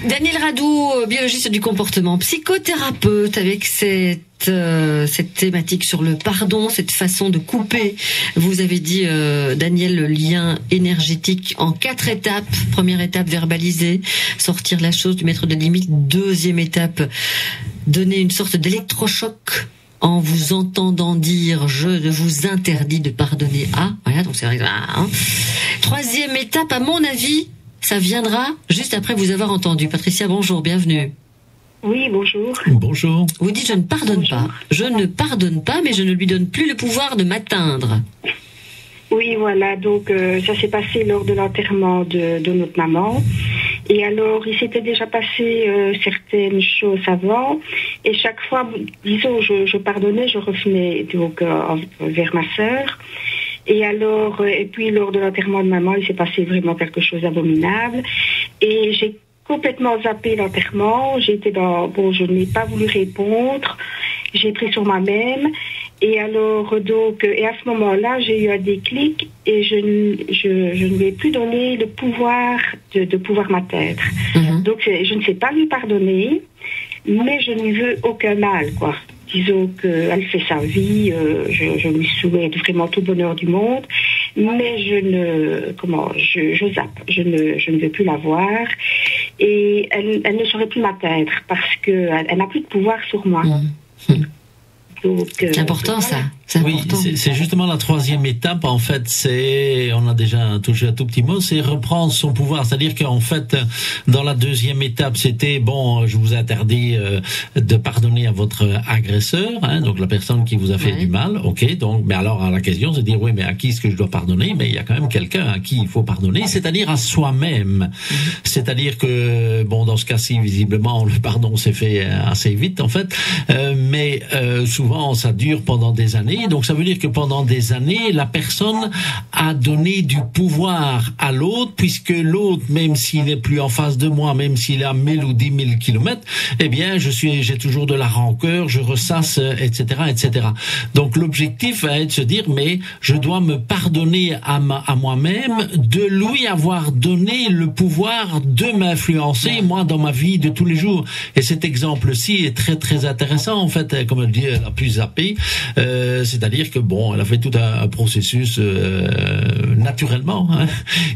S2: Daniel Radou, biologiste du comportement, psychothérapeute, avec cette thématique sur le pardon, cette façon de couper. Vous avez dit, Daniel, le lien énergétique en 4 étapes. Première étape, verbaliser, sortir la chose, du mettre de limite. Deuxième étape, donner une sorte d'électrochoc en vous entendant dire « je vous interdis de pardonner à ». Voilà, donc c'est vrai. Troisième étape, à mon avis, ça viendra juste après vous avoir entendu. Patricia, bonjour, bienvenue.
S17: Oui, bonjour.
S3: Bonjour.
S2: Vous dites « je ne pardonne pas ». Je ne pardonne pas, mais je ne lui donne plus le pouvoir de m'atteindre.
S17: Oui, voilà, donc ça s'est passé lors de l'enterrement de notre maman. Et alors, il s'était déjà passé certaines choses avant. Et chaque fois, disons, je pardonnais, je revenais donc vers ma sœur. Et alors, et puis lors de l'enterrement de maman, il s'est passé vraiment quelque chose d'abominable. Et j'ai complètement zappé l'enterrement. J'étais je n'ai pas voulu répondre. J'ai pris sur moi-même. Et alors, donc, et à ce moment-là, j'ai eu un déclic et je ne lui ai plus donné le pouvoir de pouvoir m'atteindre. Donc, je ne sais pas lui pardonner, mais je ne lui veux aucun mal, quoi. Disons qu'elle fait sa vie, je lui souhaite vraiment tout le bonheur du monde, mais je zappe, je ne veux plus la voir et elle ne saurait plus m'atteindre parce qu'elle n'a plus de pouvoir sur moi. Donc,
S2: c'est important ça.
S3: Oui, c'est justement la troisième étape. En fait, on a déjà touché un tout petit mot, c'est reprendre son pouvoir. C'est-à-dire qu'en fait, dans la deuxième étape, c'était bon, je vous interdis de pardonner à votre agresseur, hein, donc la personne qui vous a fait du mal. Ok, donc, mais alors la question, c'est de dire oui, mais à qui est-ce que je dois pardonner? Mais il y a quand même quelqu'un à qui il faut pardonner, c'est-à-dire à soi-même. C'est-à-dire que bon, dans ce cas-ci, visiblement, le pardon s'est fait assez vite, en fait, mais souvent ça dure pendant des années. Donc ça veut dire que pendant des années, la personne a donné du pouvoir à l'autre, puisque l'autre, même s'il n'est plus en face de moi, même s'il est à 1000 ou 10 000 kilomètres, eh bien, j'ai toujours de la rancœur, je ressasse, etc., etc. Donc l'objectif va être de se dire, mais je dois me pardonner à moi-même de lui avoir donné le pouvoir de m'influencer, moi, dans ma vie de tous les jours. Et cet exemple-ci est très, très intéressant, en fait, comme elle dit, elle a pu zapper, c'est-à-dire que bon, elle a fait tout un processus naturellement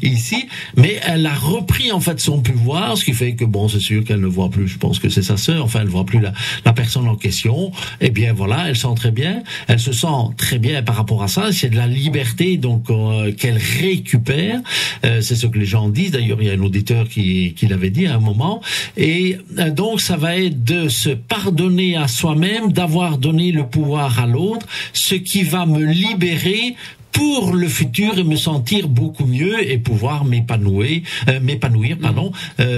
S3: ici, mais elle a repris en fait son pouvoir, ce qui fait que bon, c'est sûr qu'elle ne voit plus. Je pense que c'est sa sœur. Enfin, elle voit plus la personne en question. Eh bien voilà, elle sent très bien. Elle se sent très bien par rapport à ça. C'est de la liberté donc qu'elle récupère. C'est ce que les gens disent. D'ailleurs, il y a un auditeur qui l'avait dit à un moment. Et donc, ça va être de se pardonner à soi-même, d'avoir donné le pouvoir à l'autre, ce qui va me libérer pour le futur et me sentir beaucoup mieux et pouvoir m'épanouir,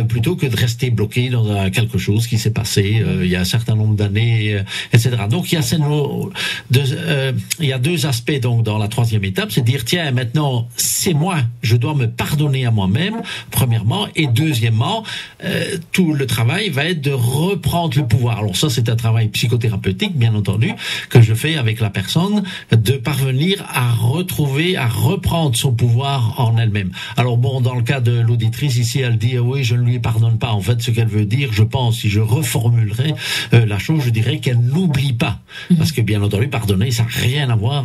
S3: plutôt que de rester bloqué dans quelque chose qui s'est passé il y a un certain nombre d'années, etc. Donc il y a deux aspects donc dans la troisième étape, c'est dire tiens maintenant c'est moi, je dois me pardonner à moi-même premièrement, et deuxièmement tout le travail va être de reprendre le pouvoir. Alors ça c'est un travail psychothérapeutique bien entendu que je fais avec la personne, de parvenir à reprendre son pouvoir en elle-même. Alors bon, dans le cas de l'auditrice ici, elle dit oui, je ne lui pardonne pas. En fait, ce qu'elle veut dire, je pense, si je reformulerais la chose, je dirais qu'elle n'oublie pas. Parce que bien entendu, pardonner, ça n'a rien à voir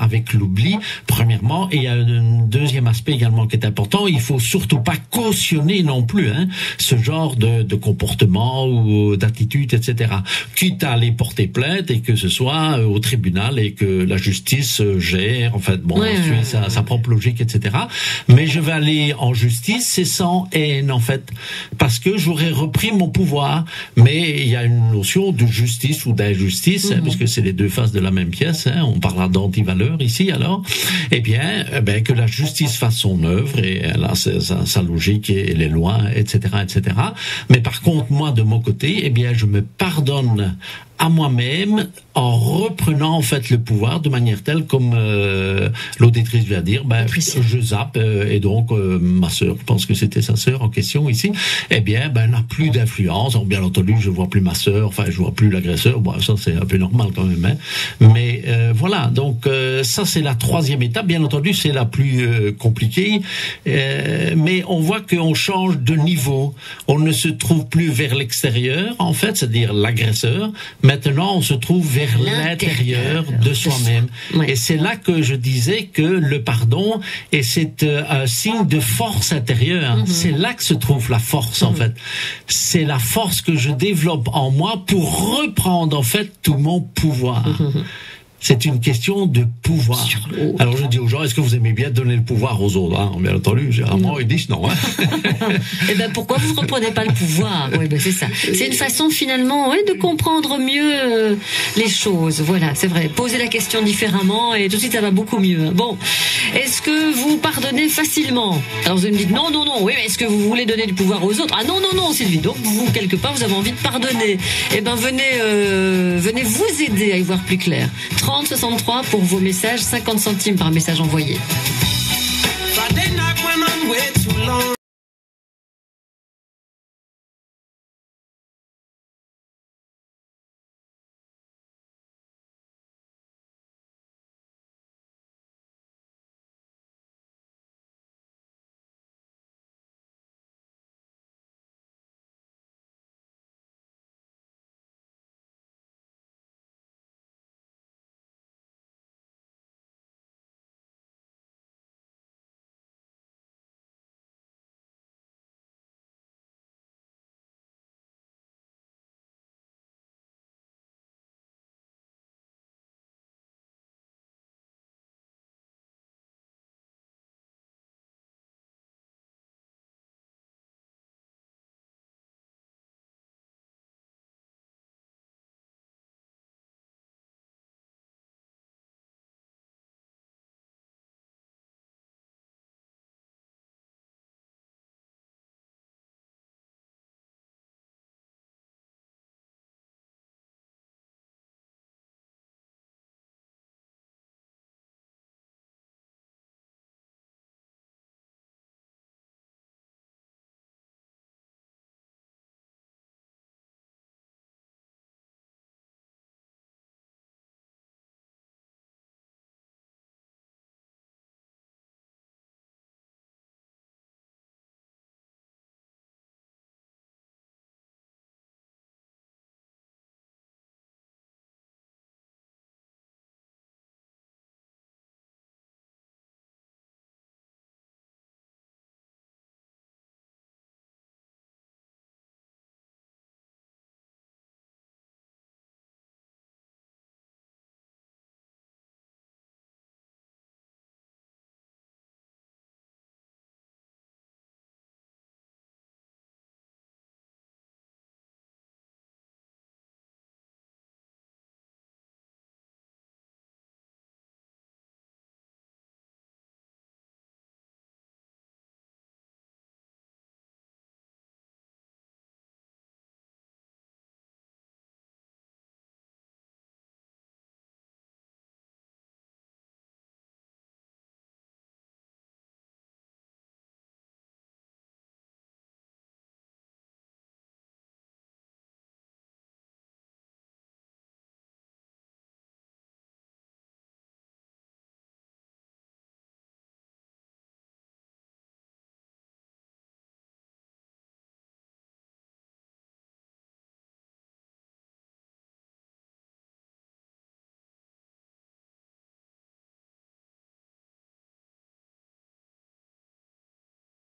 S3: avec l'oubli, premièrement. Et il y a un deuxième aspect également qui est important, il faut surtout pas cautionner non plus ce genre de comportement ou d'attitude, etc. Quitte à aller porter plainte et que ce soit au tribunal et que la justice gère, en fait, bon, suit sa propre logique, etc. Mais je vais aller en justice, c'est sans haine, en fait, parce que j'aurais repris mon pouvoir. Mais il y a une notion de justice ou d'injustice, puisque c'est les deux faces de la même pièce. On parlera d'antivaleur ici, alors. Eh bien, que la justice fasse son œuvre, et elle a sa logique et les lois, etc., etc. Mais par contre, moi, de mon côté, eh bien, je me pardonne à moi-même en reprenant en fait le pouvoir de manière telle, comme l'auditrice vient dire, je zappe et donc ma sœur, je pense que c'était sa sœur en question ici, eh bien n'a plus d'influence. Alors, bien entendu, je vois plus ma sœur, enfin je vois plus l'agresseur. Bon, ça c'est un peu normal quand même, mais voilà. Donc ça c'est la troisième étape. Bien entendu, c'est la plus compliquée, mais on voit qu'on change de niveau. On ne se trouve plus vers l'extérieur, en fait, c'est-à-dire l'agresseur. Maintenant, on se trouve vers l'intérieur de soi-même. Et c'est là que je disais que le pardon, et c'est un signe de force intérieure. C'est là que se trouve la force, en fait. C'est la force que je développe en moi pour reprendre, en fait, tout mon pouvoir. C'est une question de pouvoir. Alors je dis aux gens, est-ce que vous aimez bien donner le pouvoir aux autres? Bien entendu, généralement ils disent non.
S2: Eh ben pourquoi vous ne reprenez pas le pouvoir? Oui, c'est ça. C'est une façon finalement de comprendre mieux les choses. Voilà, c'est vrai. Poser la question différemment et tout de suite ça va beaucoup mieux. Bon, est-ce que vous pardonnez facilement? Alors vous allez me dire non. Oui, mais est-ce que vous voulez donner du pouvoir aux autres? Ah non, Sylvie. Donc vous quelque part vous avez envie de pardonner. Eh ben venez vous aider à y voir plus clair. 30-63 pour vos messages, 50 centimes par message envoyé.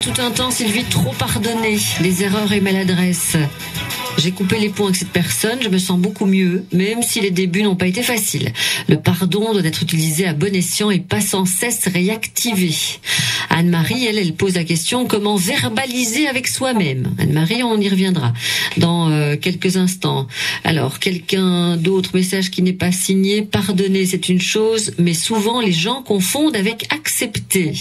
S2: Tout un temps, Sylvie, trop pardonné, les erreurs et maladresses. J'ai coupé les ponts avec cette personne, je me sens beaucoup mieux, même si les débuts n'ont pas été faciles. Le pardon doit être utilisé à bon escient et pas sans cesse réactivé. Anne-Marie, elle pose la question, comment verbaliser avec soi-même? Anne-Marie, on y reviendra dans quelques instants. Alors, quelqu'un d'autre, message qui n'est pas signé, pardonner, c'est une chose, mais souvent les gens confondent avec accepter.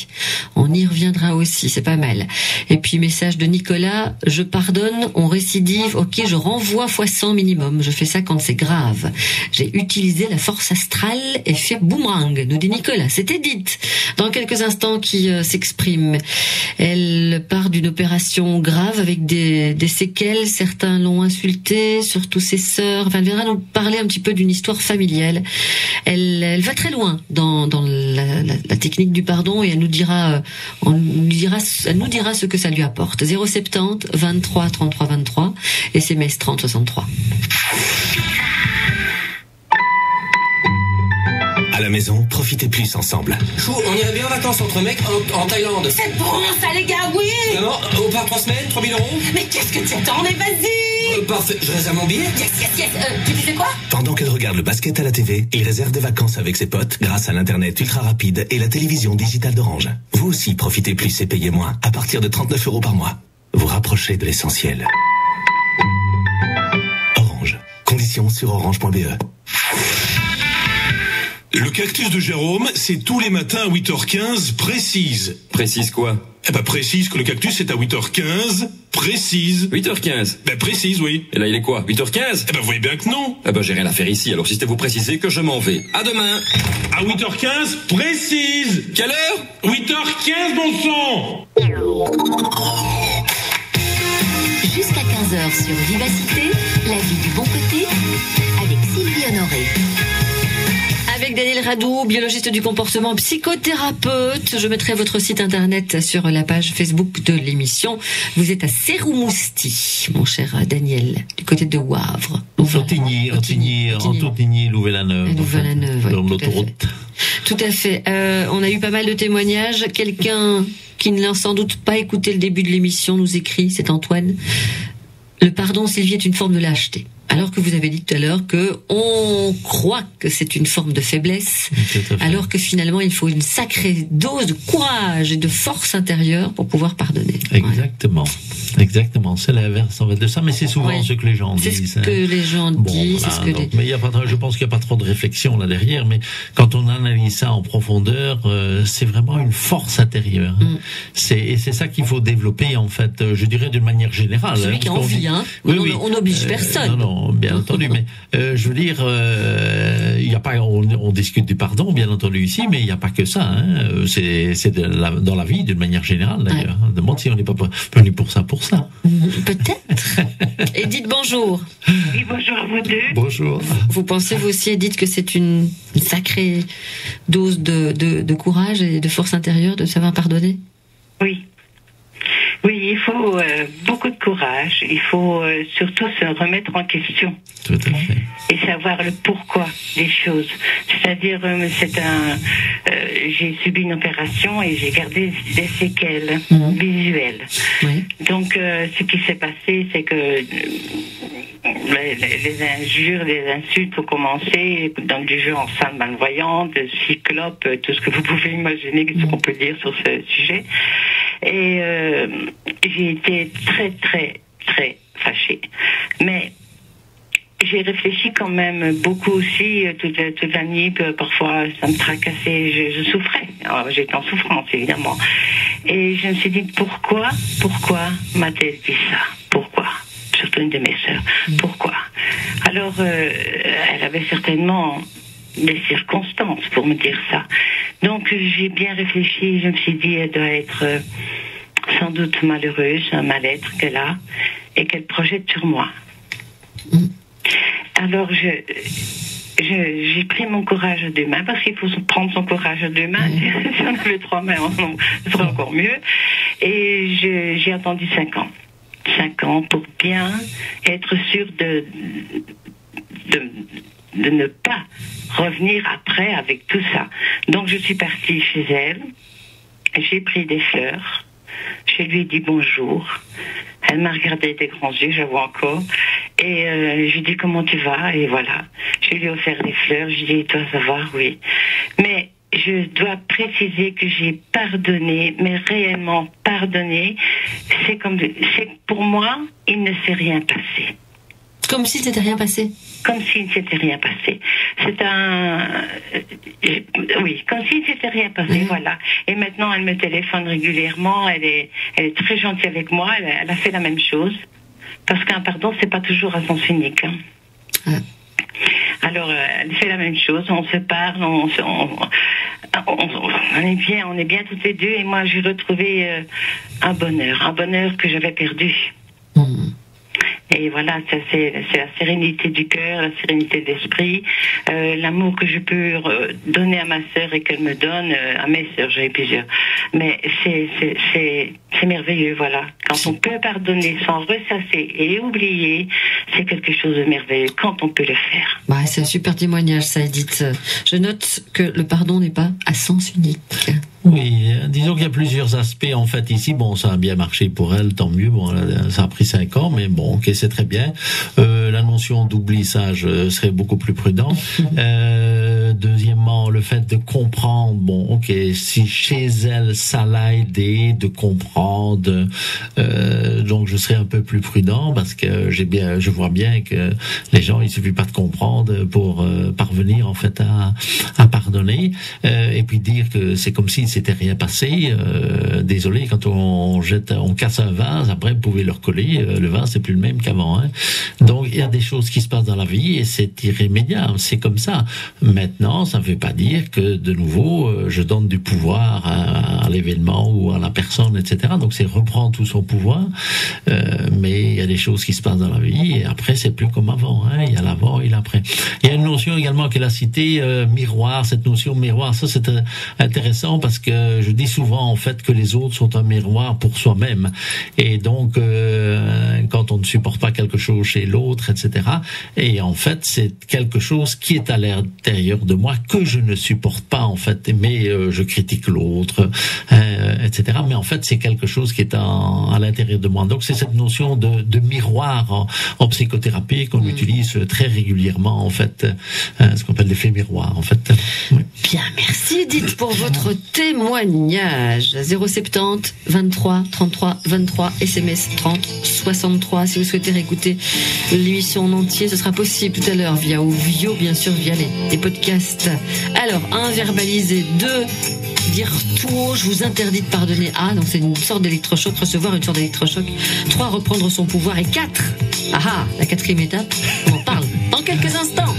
S2: On y reviendra aussi, c'est pas mal. Et puis, message de Nicolas, je pardonne, on récidive, ok, je renvoie fois 100 minimum. Je fais ça quand c'est grave. J'ai utilisé la force astrale et fait boomerang, nous dit Nicolas. C'est Edith, dans quelques instants, qui s'exprime. Elle part d'une opération grave avec des séquelles. Certains l'ont insultée, surtout ses sœurs. Enfin, elle viendra nous parler un petit peu d'une histoire familiale. Elle va très loin dans la technique du pardon et elle nous dira ce que ça lui apporte. 070 23 33 23 et SMS 30 63.
S15: À la maison, profitez plus ensemble.
S14: Chou, on irait bien en vacances entre mecs en Thaïlande.
S5: C'est bon ça les gars, oui.
S14: Vraiment, on part 3 semaines, 3 000 €.
S5: Mais qu'est-ce que tu attends? Mais vas-y.
S14: Parfait, je réserve mon billet.
S5: Yes. Tu disais quoi?
S15: Pendant qu'elle regarde le basket à la TV, il réserve des vacances avec ses potes grâce à l'internet ultra rapide et la télévision digitale d'Orange. Vous aussi, profitez plus et payez moins à partir de 39 € par mois. Vous rapprochez de l'essentiel. Orange. Conditions sur orange.be.
S11: Le cactus de Jérôme, c'est tous les matins à 8h15, précise.
S16: Précise quoi?
S11: Eh ben précise que le cactus est à 8h15, précise.
S16: 8h15?
S11: Ben précise, oui.
S16: Et là il est quoi? 8h15?
S11: Eh ben vous voyez bien que non.
S16: Eh ben j'ai rien à faire ici, alors si c'était vous préciser que je m'en vais. À demain.
S11: À 8h15, précise.
S16: Quelle heure?
S11: 8h15, bon sang.
S18: Jusqu'à 15h sur Vivacité, la vie du bon côté, avec Sylvie Honoré.
S2: Avec Daniel Radou, biologiste du comportement, psychothérapeute. Je mettrai votre site internet sur la page Facebook de l'émission. Vous êtes à Serroumousti, mon cher Daniel, du côté de Wavre.
S3: Sautigny, Louvain-la-Neuve.
S2: Louvain-la-Neuve,
S3: dans l'autoroute.
S2: Tout à fait. On a eu pas mal de témoignages. Quelqu'un qui ne l'a sans doute pas écouté le début de l'émission nous écrit, c'est Antoine. Le pardon, Sylvie, est une forme de lâcheté. Alors que vous avez dit tout à l'heure que on croit que c'est une forme de faiblesse, alors que finalement il faut une sacrée dose de courage et de force intérieure pour pouvoir pardonner.
S3: Exactement. Exactement, c'est l'inverse en fait de ça, mais c'est souvent ce que les gens disent.
S2: C'est ce que les gens disent.
S3: Voilà,
S2: c'est ce que
S3: donc, mais il y a pas, je pense qu'il n'y a pas trop de réflexion là derrière, mais quand on analyse ça en profondeur, c'est vraiment une force intérieure. C'est ça qu'il faut développer en fait, je dirais d'une manière générale.
S2: Celui qui a envie, hein. On n'oblige personne.
S3: Non, bien entendu, mais je veux dire, il y a pas, on discute du pardon, bien entendu ici, mais il n'y a pas que ça. Hein. C'est dans la vie d'une manière générale d'ailleurs. On demande si on n'est pas venu pour ça.
S2: Peut-être. Edith, bonjour.
S17: Oui, bonjour à vous deux.
S3: Bonjour.
S2: Vous pensez vous aussi, Edith, que c'est une sacrée dose de courage et de force intérieure de savoir pardonner?
S17: Oui. Oui, il faut beaucoup de courage. Il faut surtout se remettre en question.
S3: Tout à fait.
S17: Et savoir le pourquoi des choses. C'est-à-dire, j'ai subi une opération et j'ai gardé des séquelles visuelles.
S2: Oui.
S17: Donc, ce qui s'est passé, c'est que les injures, les insultes ont commencé dans du genre sainte malvoyante, cyclope, tout ce que vous pouvez imaginer, ce qu'on peut dire sur ce sujet. Et j'ai été très, très, très fâchée. Mais j'ai réfléchi quand même beaucoup aussi, toute la nuit, parfois ça me tracassait, je souffrais. Alors, j'étais en souffrance, évidemment. Et je me suis dit, pourquoi m'a-t-elle dit ça? Pourquoi? Surtout une de mes sœurs. Pourquoi? Alors, elle avait certainement des circonstances pour me dire ça. Donc, j'ai bien réfléchi, je me suis dit, elle doit être sans doute malheureuse, un mal-être qu'elle a, et qu'elle projette sur moi. Alors, j'ai pris mon courage à deux mains, parce qu'il faut prendre son courage à deux mains. Si on avait 3 mains, ce serait encore mieux. Et j'ai attendu 5 ans. 5 ans pour bien être sûr de ne pas revenir après avec tout ça. Donc je suis partie chez elle, j'ai pris des fleurs, je lui ai dit bonjour. Elle m'a regardé des grands yeux, je la vois encore. Et je lui ai dit comment tu vas, et voilà. Je lui ai offert des fleurs, je lui ai dit toi ça va, oui. Mais je dois préciser que j'ai pardonné, mais réellement pardonné. C'est pour moi, il ne s'est rien passé.
S2: Comme si c'était rien passé.
S17: Comme s'il ne s'était rien passé. Oui, comme s'il ne s'était rien passé, voilà. Et maintenant, elle me téléphone régulièrement, elle est très gentille avec moi, elle a fait la même chose. Parce qu'un pardon, c'est pas toujours à sens unique. Hein. Alors, elle fait la même chose, on se parle, on est bien toutes les deux, et moi, j'ai retrouvé un bonheur que j'avais perdu. Et voilà, ça c'est la sérénité du cœur, la sérénité d'esprit, l'amour que je peux donner à ma sœur et qu'elle me donne à mes sœurs, j'avais plusieurs. Mais c'est merveilleux, voilà. Quand on peut pardonner sans ressasser et oublier, c'est quelque chose de merveilleux quand on peut le faire.
S2: Bah, c'est un super témoignage, ça, Edith. Je note que le pardon n'est pas à sens unique.
S3: Oui, disons qu'il y a plusieurs aspects en fait ici. Bon, ça a bien marché pour elle, tant mieux. Bon, ça a pris 5 ans, mais bon, ok, c'est très bien. La notion d'oubli, ça, je serais beaucoup plus prudent. Deuxièmement, le fait de comprendre. Bon, ok, si chez elle ça l'a aidé de comprendre, donc je serais un peu plus prudent parce que je vois bien que les gens, il suffit pas de comprendre pour parvenir en fait à pardonner et puis dire que c'est comme si s'était rien passé. Désolé, quand on casse un vase, après vous pouvez le recoller. Le vase c'est plus le même qu'avant. Hein. Donc il y a des choses qui se passent dans la vie et c'est irrémédiable. C'est comme ça. Maintenant, ça ne veut pas dire que de nouveau je donne du pouvoir à l'événement ou à la personne, etc. Donc c'est reprendre tout son pouvoir. Mais il y a des choses qui se passent dans la vie et après c'est plus comme avant. Hein. Il y a l'avant et l'après. Il y a une notion également qu'elle a citée, miroir. Cette notion miroir, ça c'est intéressant parce que je dis souvent en fait que les autres sont un miroir pour soi-même et donc quand on ne supporte pas quelque chose chez l'autre, etc. Et en fait c'est quelque chose qui est à l'intérieur de moi que je ne supporte pas en fait, mais je critique l'autre, etc. Mais en fait c'est quelque chose qui est à l'intérieur de moi. Donc c'est cette notion de miroir en psychothérapie qu'on utilise très régulièrement en fait, ce qu'on appelle l'effet miroir en fait. Oui.
S2: Bien, merci Edith pour votre témoignage. 070 23 33 23 SMS 30 63. Si vous souhaitez réécouter l'émission en entier, ce sera possible tout à l'heure via Ovio, bien sûr via les podcasts. Alors, 1, verbaliser. 2, dire tout haut, je vous interdis de pardonner. Donc c'est une sorte d'électrochoc, recevoir une sorte d'électrochoc. 3, reprendre son pouvoir. Et 4, la 4e étape, on en parle dans quelques instants.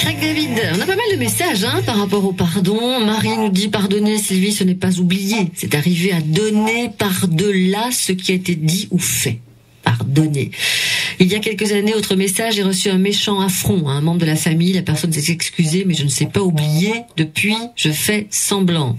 S2: Greg David, on a pas mal de messages par rapport au pardon. Marie nous dit pardonner, Sylvie, ce n'est pas oublier. C'est arriver à donner par-delà ce qui a été dit ou fait. Pardonner. Il y a quelques années, autre message, j'ai reçu un méchant affront, un membre de la famille, la personne s'est excusée, mais je ne sais pas oublier, depuis, je fais semblant.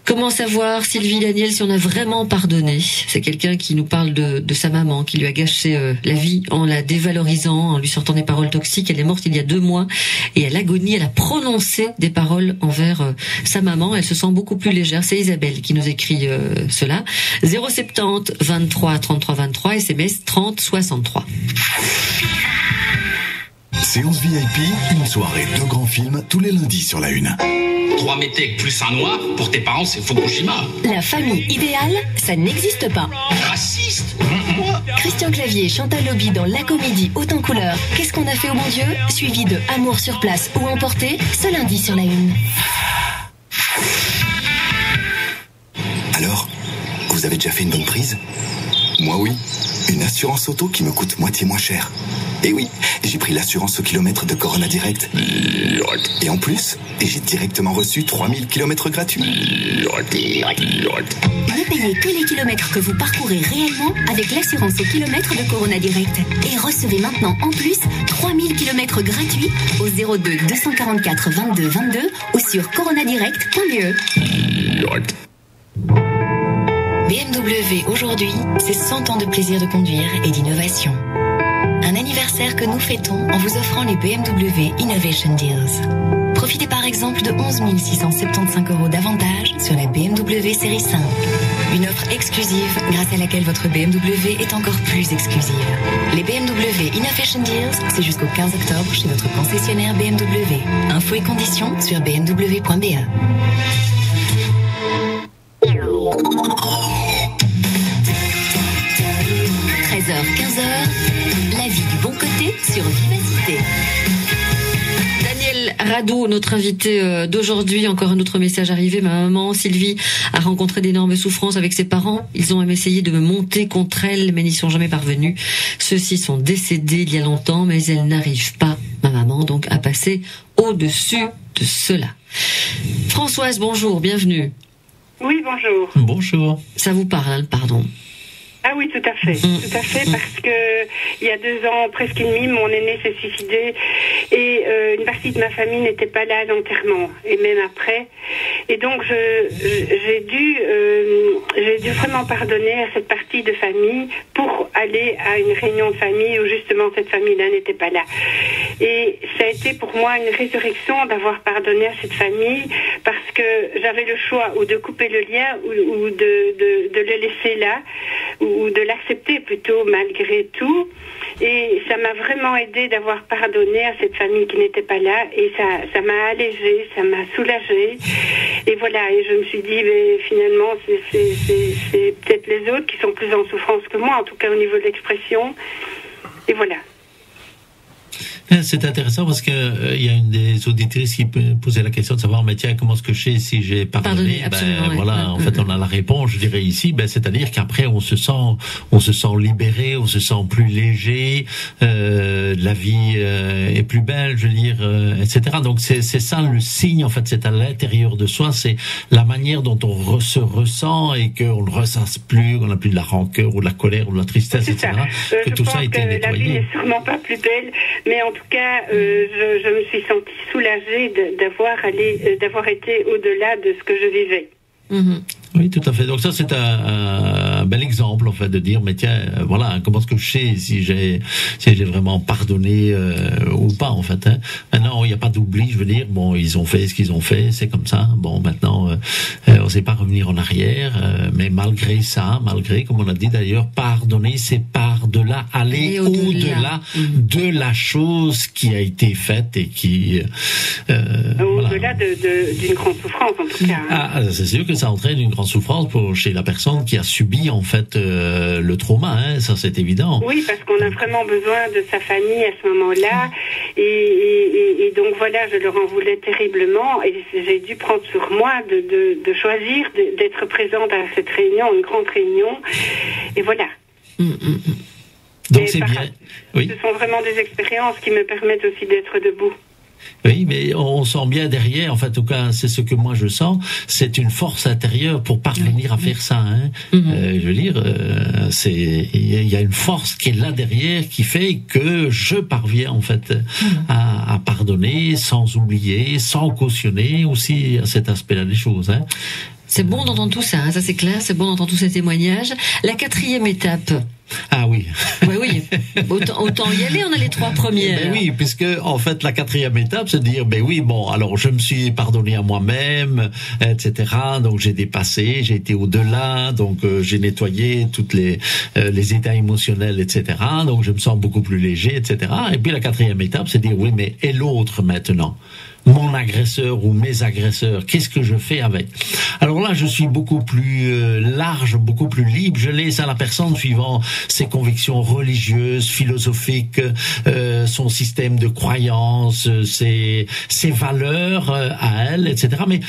S2: Comment savoir, Sylvie, Daniel, si on a vraiment pardonné? C'est quelqu'un qui nous parle de sa maman, qui lui a gâché la vie en la dévalorisant, en lui sortant des paroles toxiques. Elle est morte il y a 2 mois et à l'agonie, elle a prononcé des paroles envers sa maman. Elle se sent beaucoup plus légère. C'est Isabelle qui nous écrit cela. 070 23 33 23, SMS 30 63.
S15: Séance VIP, une soirée, 2 grands films tous les lundis sur la Une.
S14: 3 métèques plus un noir, pour tes parents, c'est Fukushima.
S18: La famille idéale, ça n'existe pas.
S14: Raciste? Moi?
S18: Christian Clavier, Chantal Lobby dans la comédie Haute en couleur. Qu'est-ce qu'on a fait au bon Dieu? Suivi de Amour sur place ou emporté, ce lundi sur la Une.
S15: Alors, vous avez déjà fait une bonne prise? Moi oui. Une assurance auto qui me coûte moitié moins cher. Et oui, j'ai pris l'assurance au kilomètre de Corona Direct. Et en plus, j'ai directement reçu 3000 kilomètres gratuits.
S18: Ne payez que les kilomètres que vous parcourez réellement avec l'assurance au kilomètre de Corona Direct. Et recevez maintenant en plus 3000 kilomètres gratuits au 02 244 22 22 ou sur coronadirect.be. BMW aujourd'hui, c'est 100 ans de plaisir de conduire et d'innovation. Un anniversaire que nous fêtons en vous offrant les BMW Innovation Deals. Profitez par exemple de 11 675 € d'avantages sur la BMW série 5. Une offre exclusive grâce à laquelle votre BMW est encore plus exclusive. Les BMW Innovation Deals, c'est jusqu'au 15 octobre chez votre concessionnaire BMW. Infos et conditions sur bmw.be. 13h-15h, la vie du bon côté sur Vivacité.
S2: Daniel Radou, notre invité d'aujourd'hui, encore un autre message arrivé. Ma maman, Sylvie, a rencontré d'énormes souffrances avec ses parents. Ils ont même essayé de me monter contre elle, mais n'y sont jamais parvenus. Ceux-ci sont décédés il y a longtemps, mais elle n'arrive pas, ma maman, donc à passer au-dessus de cela. Françoise, bonjour, bienvenue.
S17: Oui, bonjour.
S3: Bonjour.
S2: Ça vous parle, le pardon?
S17: Ah oui, tout à fait, parce que il y a 2 ans, presque et demi, mon aîné s'est suicidé et une partie de ma famille n'était pas là à l'enterrement et même après. Et donc j'ai dû vraiment pardonner à cette partie de famille pour aller à une réunion de famille où justement cette famille-là n'était pas là. Et ça a été pour moi une résurrection d'avoir pardonné à cette famille parce que j'avais le choix ou de couper le lien ou de le laisser là, ou de l'accepter plutôt malgré tout. Et ça m'a vraiment aidé d'avoir pardonné à cette famille qui n'était pas là et ça m'a allégé, ça m'a soulagé. Et voilà, et je me suis dit, mais finalement, c'est peut-être les autres qui sont plus en souffrance que moi, en tout cas au niveau de l'expression. Et voilà.
S3: C'est intéressant parce que il y a une des auditrices qui posait la question de savoir, mais tiens, comment est-ce que je sais si j'ai pardonné? Voilà, en fait, on a la réponse, je dirais ici, c'est-à-dire qu'après, on se sent libéré, on se sent plus léger, la vie est plus belle, je veux dire, etc. Donc c'est ça le signe, en fait, c'est à l'intérieur de soi, c'est la manière dont on se ressent et qu'on ne ressasse plus, qu'on n'a plus de la rancœur ou de la colère ou de la tristesse, etc. Que tout ça a été nettoyé.
S17: La vie n'est sûrement pas plus belle, mais en tout cas, je me suis sentie soulagée d'avoir été au-delà de ce que je vivais.
S3: Oui, tout à fait. Donc ça, c'est un bel exemple, en fait, de dire, mais tiens, voilà, comment est-ce que je sais si j'ai vraiment pardonné ou pas, en fait. Maintenant, il n'y a pas d'oubli, je veux dire. Bon, ils ont fait ce qu'ils ont fait, c'est comme ça. Bon, maintenant, on ne sait pas revenir en arrière, mais malgré ça, comme on a dit d'ailleurs, pardonner, c'est par-delà, aller au-delà de la chose qui a été faite et qui...
S17: au-delà d'une grande souffrance, en tout cas.
S3: Ah, c'est sûr que ça entraîne une grande souffrance chez la personne qui a subi en fait le trauma, ça c'est évident.
S17: Oui, parce qu'on a vraiment besoin de sa famille à ce moment-là, et donc voilà, je leur en voulais terriblement, et j'ai dû prendre sur moi de choisir d'être présente à cette réunion, une grande réunion, et voilà.
S3: Donc c'est bien. Oui.
S17: Ce sont vraiment des expériences qui me permettent aussi d'être debout.
S3: Oui, mais on sent bien derrière, en fait, en tout cas, c'est ce que moi je sens, c'est une force intérieure pour parvenir à faire ça. Hein. Je veux dire, il y a une force qui est là derrière qui fait que je parviens en fait à pardonner, sans oublier, sans cautionner aussi à cet aspect-là des choses. Hein.
S2: C'est bon d'entendre tout ça, hein, ça c'est clair, c'est bon d'entendre tous ces témoignages. La 4e étape.
S3: Ah oui.
S2: Oui. Autant y aller, on a les 3 premières.
S3: Ben oui, puisque en fait la 4e étape, c'est de dire ben oui, bon, alors je me suis pardonné à moi-même, etc. Donc j'ai dépassé, j'ai été au-delà, donc j'ai nettoyé toutes les états émotionnels, etc. Donc je me sens beaucoup plus léger, etc. Et puis la 4e étape, c'est de dire oui, mais et l'autre maintenant? Mon agresseur ou mes agresseurs, qu'est-ce que je fais avec? Alors là, je suis beaucoup plus large, beaucoup plus libre. Je laisse à la personne suivant ses convictions religieuses, philosophiques, son système de croyances, ses valeurs à elle, etc. Mais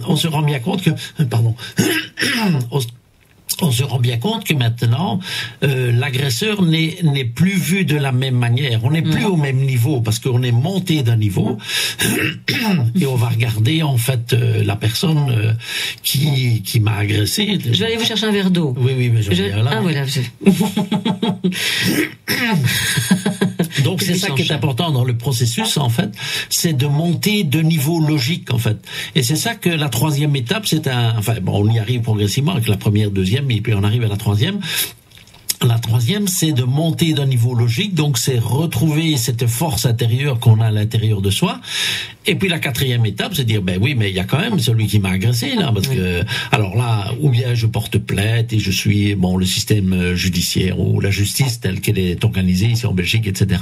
S3: on se rend bien compte que, on se rend bien compte que maintenant, l'agresseur n'est plus vu de la même manière. On n'est plus au même niveau parce qu'on est monté d'un niveau et on va regarder en fait la personne qui m'a agressé.
S2: Je vais aller vous chercher un verre d'eau.
S3: Oui, mais je viens là.
S2: Ah voilà.
S3: Donc c'est ça qui est important dans le processus en fait, c'est de monter de niveau logique en fait. Et c'est ça que la 3e étape, on y arrive progressivement avec la première, 2e, et puis on arrive à la 3e. La 3e, c'est de monter d'un niveau logique, donc c'est retrouver cette force intérieure qu'on a à l'intérieur de soi. Et puis la 4e étape, c'est dire, ben oui, mais il y a quand même celui qui m'a agressé, là, parce que, alors là, ou bien je porte plainte et je suis, le système judiciaire ou la justice telle qu'elle est organisée ici en Belgique, etc.,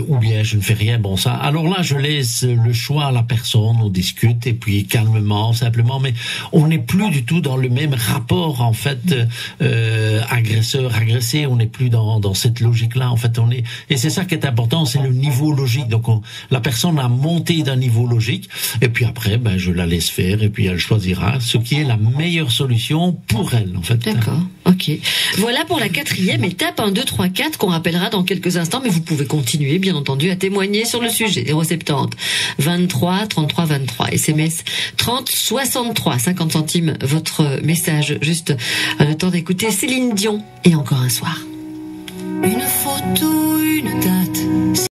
S3: ou bien je ne fais rien, ça. Alors là, je laisse le choix à la personne, on discute, et puis calmement, simplement, mais on n'est plus du tout dans le même rapport, en fait, agresseur-agressé, on n'est plus dans cette logique-là, en fait, et c'est ça qui est important, c'est le niveau logique, donc la personne a monté d'un niveau logique, et puis après, je la laisse faire, et puis elle choisira ce qui est la meilleure solution pour elle, en fait.
S2: D'accord, ok. Voilà pour la 4e étape, 1, 2, 3, 4, qu'on rappellera dans quelques instants, mais vous pouvez continuer, bien entendu, à témoigner sur le sujet. 070 23 33 23, SMS 30 63, 50 centimes, votre message, juste le temps d'écouter Céline Dion, et encore un soir.
S18: Une photo, une date.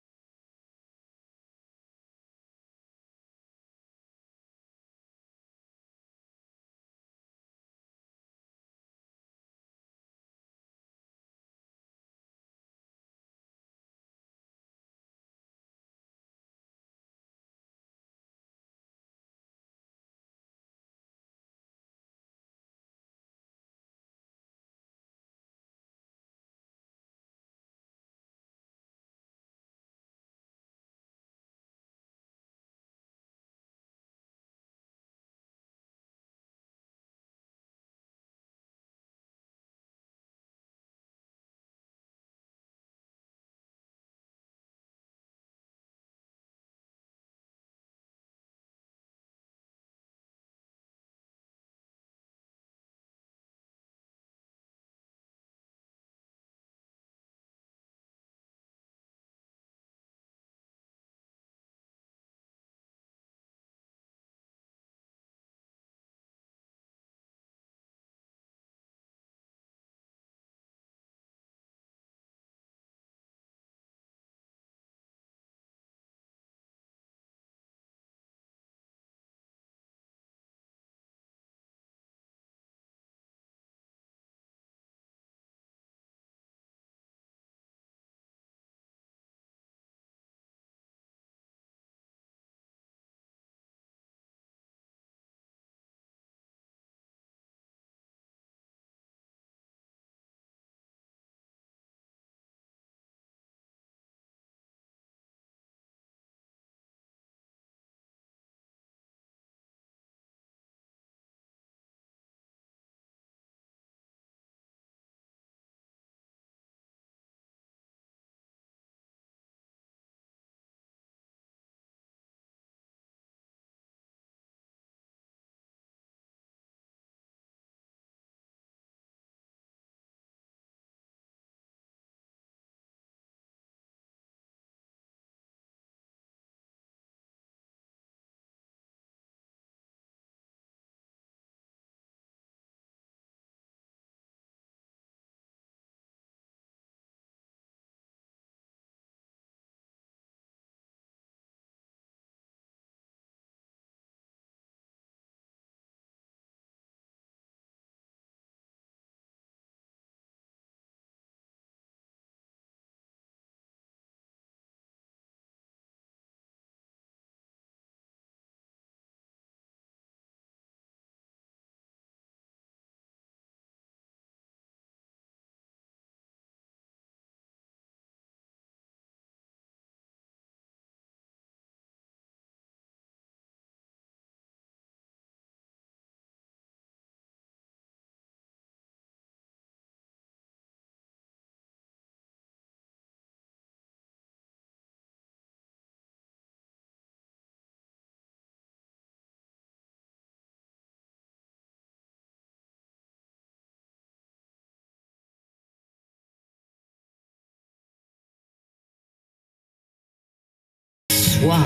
S2: soir.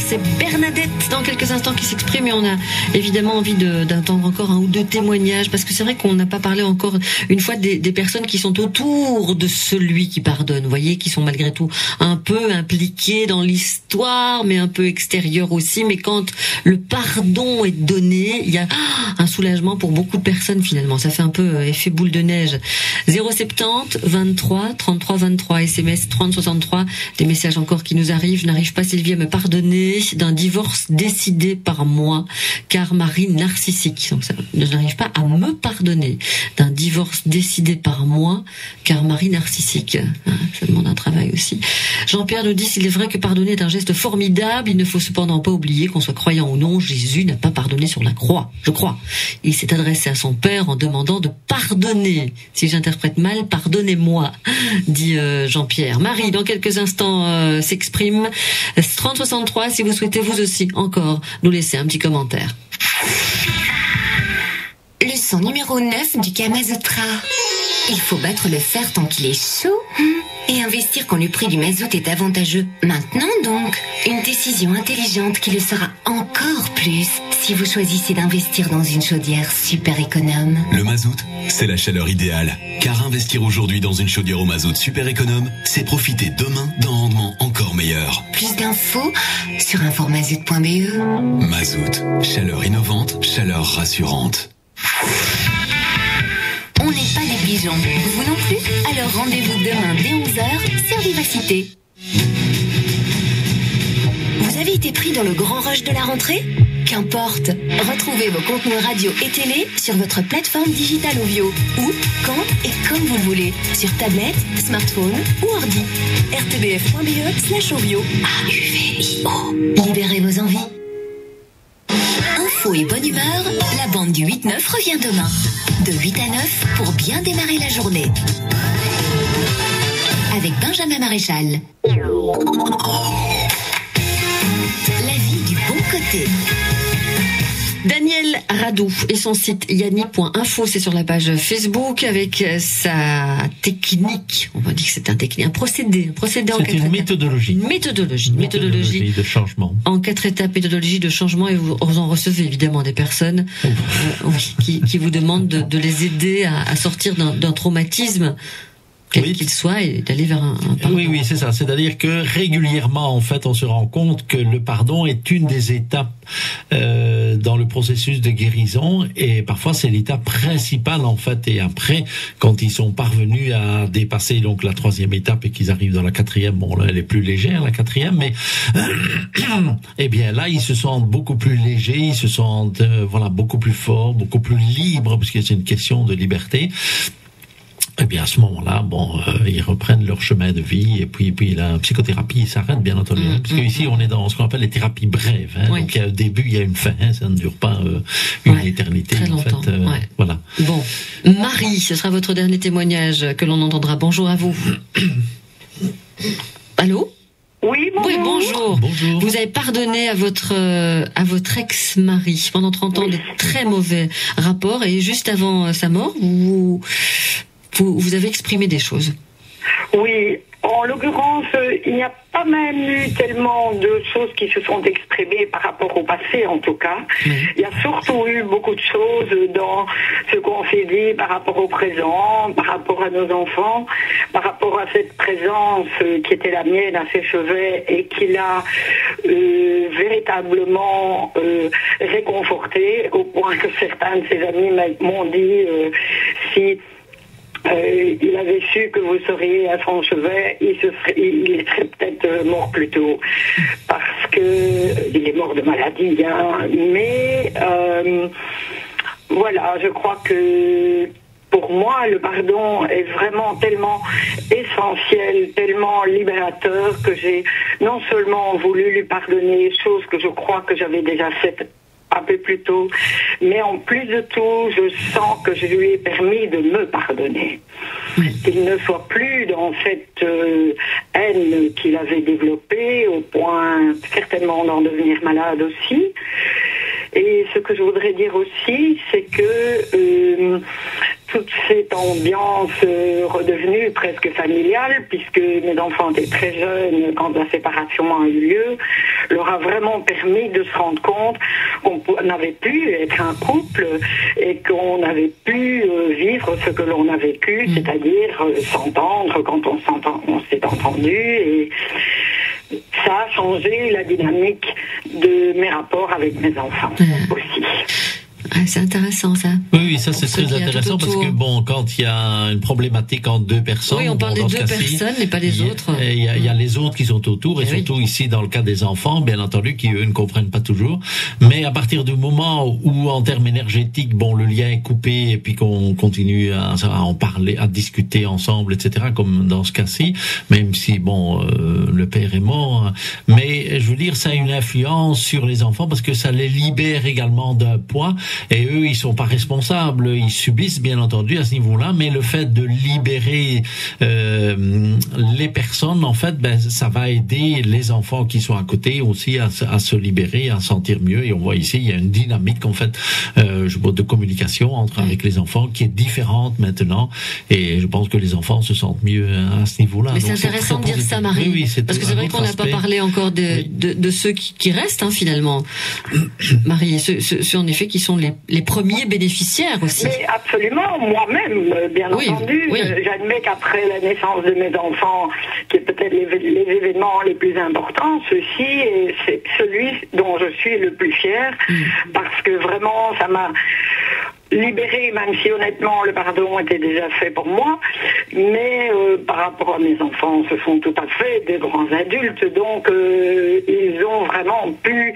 S2: C'est Bernadette dans quelques instants qui s'exprime et on a évidemment envie d'entendre encore un ou deux témoignages parce que c'est vrai qu'on n'a pas parlé encore une fois des personnes qui sont autour de celui qui pardonne, vous voyez, qui sont malgré tout un peu impliquées dans l'histoire mais un peu extérieures aussi, mais quand le pardon est donné, il y a un soulagement pour beaucoup de personnes finalement, ça fait un peu effet boule de neige. 070 23 33 23 SMS 30 63, des messages encore qui nous arrivent. Je n'arrive pas, Sylvie, à me pardonner d'un divorce décidé par moi car mari narcissique. Donc ça, je n'arrive pas à me pardonner d'un divorce décidé par moi car mari narcissique. Ça demande un travail aussi. Jean-Pierre nous dit s'il est vrai que pardonner est un geste formidable, il ne faut cependant pas oublier qu'on soit croyant ou non, Jésus n'a pas pardonné sur la croix, je crois. Il s'est adressé à son père en demandant de pardonner. Si j'interprète mal, pardonnez-moi, dit Jean-Pierre. Marie, dans quelques instants, s'exprime. 3063, si vous souhaitez vous aussi encore nous laisser un petit commentaire.
S5: Leçon numéro 9 du Kamasutra. Il faut battre le fer tant qu'il est chaud. Et investir quand le prix du mazout est avantageux. Maintenant donc, une décision intelligente qui le sera encore plus si vous choisissez d'investir dans une chaudière super économe.
S15: Le mazout, c'est la chaleur idéale. Car investir aujourd'hui dans une chaudière au mazout super économe, c'est profiter demain d'un rendement encore meilleur.
S5: Plus d'infos sur informazout.be.
S15: Mazout, chaleur innovante, chaleur rassurante.
S5: On n'est pas des pigeons. Vous non plus? Alors rendez-vous demain dès 11h sur Vivacité. Vous avez été pris dans le grand rush de la rentrée? Qu'importe. Retrouvez vos contenus radio et télé sur votre plateforme digitale Ovio. Où, quand et comme vous le voulez. Sur tablette, smartphone ou ordi. rtbf.be/Ovio. AUVIO. Libérez vos envies. Info et bonne humeur, la bande du 8-9 revient demain. De 8 à 9 pour bien démarrer la journée. Avec Benjamin Maréchal. La vie du bon côté.
S2: Daniel Radou et son site yanni.info, c'est sur la page Facebook avec sa technique. On va dire que c'est un procédé en 4 étapes.
S3: C'est une méthodologie.
S2: Une méthodologie
S3: de changement.
S2: En 4 étapes, méthodologie de changement, et vous en recevez évidemment des personnes qui vous demandent de les aider à sortir d'un traumatisme, quel qu'il soit, et d'aller vers un pardon.
S3: Oui, c'est ça. C'est-à-dire que régulièrement, en fait, on se rend compte que le pardon est une des étapes dans le processus de guérison, et parfois c'est l'étape principale, en fait. Et après, quand ils sont parvenus à dépasser donc la 3e étape et qu'ils arrivent dans la 4e, bon là, elle est plus légère, la 4e, mais eh bien là, ils se sentent beaucoup plus légers, ils se sentent beaucoup plus forts, beaucoup plus libres, parce que c'est une question de liberté. Et bien à ce moment-là, ils reprennent leur chemin de vie, et puis la psychothérapie s'arrête bien entendu, parce qu'ici on est dans ce qu'on appelle les thérapies brèves. Oui. Donc il y a un début, il y a une fin, ça ne dure pas une éternité.
S2: Très longtemps.
S3: En fait, voilà.
S2: Bon, Marie, ce sera votre dernier témoignage que l'on entendra. Bonjour à vous. Allô?
S17: Oui, bonjour.
S2: Oui, bonjour. Vous avez pardonné à votre ex-mari pendant 30 ans de très mauvais rapports, et juste avant sa mort, vous avez exprimé des choses.
S17: Oui, en l'occurrence, il n'y a pas même eu tellement de choses qui se sont exprimées par rapport au passé, en tout cas. Il y a surtout eu beaucoup de choses dans ce qu'on s'est dit par rapport au présent, par rapport à nos enfants, par rapport à cette présence qui était la mienne à ses chevets et qui l'a véritablement réconforté, au point que certains de ses amis m'ont dit si il avait su que vous seriez à son chevet, il serait peut-être mort plus tôt, parce que il est mort de maladie, hein. Mais voilà, je crois que pour moi, le pardon est vraiment tellement essentiel, tellement libérateur, que j'ai non seulement voulu lui pardonner, chose que je crois que j'avais déjà faite un peu plus tôt, mais en plus de tout, je sens que je lui ai permis de me pardonner. Qu'il ne soit plus dans cette haine qu'il avait développée, au point certainement d'en devenir malade aussi. Et ce que je voudrais dire aussi, c'est que
S9: toute cette ambiance redevenue presque familiale, puisque mes enfants étaient très jeunes quand la séparation a eu lieu, leur a vraiment permis de se rendre compte qu'on n'avait pu être un couple et qu'on avait pu vivre ce que l'on a vécu, c'est-à-dire s'entendre quand on s'est entendu, et ça a changé la dynamique de mes rapports avec mes enfants aussi.
S2: Ah, c'est intéressant ça.
S3: Oui, ça c'est très intéressant parce que bon, quand il y a une problématique entre deux personnes,
S2: oui, on parle des deux personnes et pas des autres.
S3: Il y a les autres qui sont autour et surtout ici dans le cas des enfants, bien entendu, qui eux ne comprennent pas toujours. Mais à partir du moment où en termes énergétiques, bon, le lien est coupé et puis qu'on continue à en parler, à discuter ensemble, etc. Comme dans ce cas-ci, même si bon, le père est mort, mais je veux dire, ça a une influence sur les enfants parce que ça les libère également d'un poids. Et eux, ils sont pas responsables, ils subissent bien entendu à ce niveau-là, mais le fait de libérer les personnes, en fait, ben ça va aider les enfants qui sont à côté aussi à se libérer, à sentir mieux. Et on voit ici, il y a une dynamique en fait, de communication avec les enfants qui est différente maintenant. Et je pense que les enfants se sentent mieux à ce niveau-là.
S2: Mais c'est intéressant de dire ça, Marie,
S3: oui,
S2: parce que c'est vrai qu'on n'a pas parlé encore de ceux qui restent finalement, Marie, ceux en effet qui sont les premiers bénéficiaires aussi.
S9: Mais absolument, moi-même, bien entendu. J'admets qu'après la naissance de mes enfants, qui est peut-être les événements les plus importants, ceci est celui dont je suis le plus fier, parce que vraiment, ça m'a libéré, même si honnêtement le pardon était déjà fait pour moi, mais par rapport à mes enfants, ce sont tout à fait des grands adultes, donc ils ont vraiment pu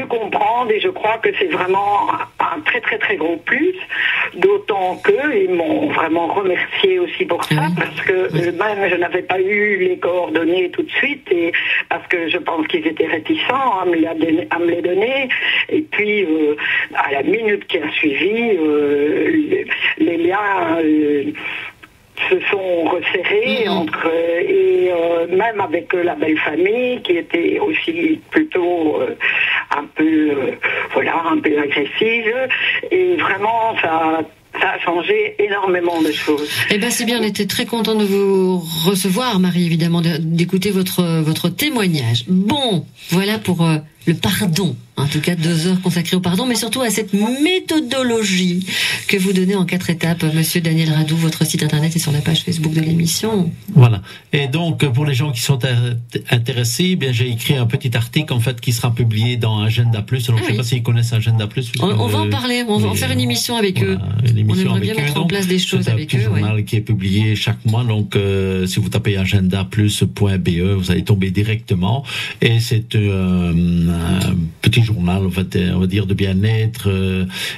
S9: comprendre, et je crois que c'est vraiment un très très très gros plus, d'autant qu'ils m'ont vraiment remercié aussi pour ça, parce que même je n'avais pas eu les coordonnées tout de suite, et parce que je pense qu'ils étaient réticents à me les donner, et puis à la minute qui a suivi, les liens se sont resserrés et même avec la belle famille qui était aussi plutôt un peu agressive, et vraiment ça a changé énormément de choses.
S2: Eh ben c'est bien, on était très content de vous recevoir, Marie, évidemment, d'écouter votre témoignage. Bon, voilà pour le pardon. En tout cas, 2 heures consacrées au pardon, mais surtout à cette méthodologie que vous donnez en 4 étapes. Monsieur Daniel Radou, votre site internet est sur la page Facebook de l'émission.
S3: Voilà. Et donc, pour les gens qui sont intéressés, eh bien, j'ai écrit un petit article, en fait, qui sera publié dans Agenda Plus. Alors, je ne sais pas s'ils connaissent Agenda Plus.
S2: On va en parler, on va en faire une émission avec eux. On aimerait bien mettre en place des choses avec eux. C'est un petit journal qui est publié chaque mois. Donc, si vous tapez agendaplus.be, vous allez tomber directement. Et c'est un petit journal, en fait, on va dire, de bien-être,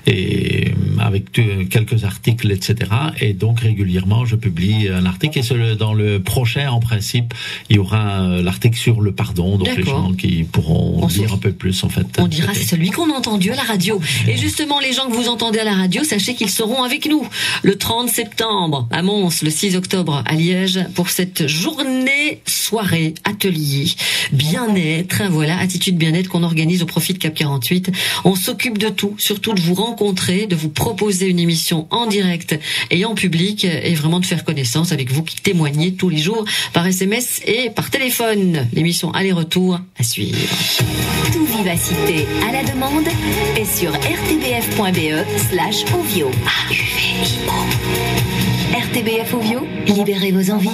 S2: et avec quelques articles, etc. Et donc, régulièrement, je publie un article. Et dans le prochain, en principe, il y aura l'article sur le pardon. Donc, les gens qui pourront dire un peu plus, en fait. On dira, c'est celui qu'on a entendu à la radio. Et justement, les gens que vous entendez à la radio, sachez qu'ils seront avec nous le 30 septembre à Mons, le 6 octobre à Liège, pour cette journée, soirée, atelier, bien-être, voilà, attitude bien-être qu'on organise au profit de Cap 48. On s'occupe de tout, surtout de vous rencontrer, de vous proposer une émission en direct et en public, et vraiment de faire connaissance avec vous qui témoignez tous les jours par SMS et par téléphone. L'émission aller-retour à suivre.
S18: Tout Vivacité à la demande est sur rtbf.be/ovio. RTBF Ovio, libérez vos envies.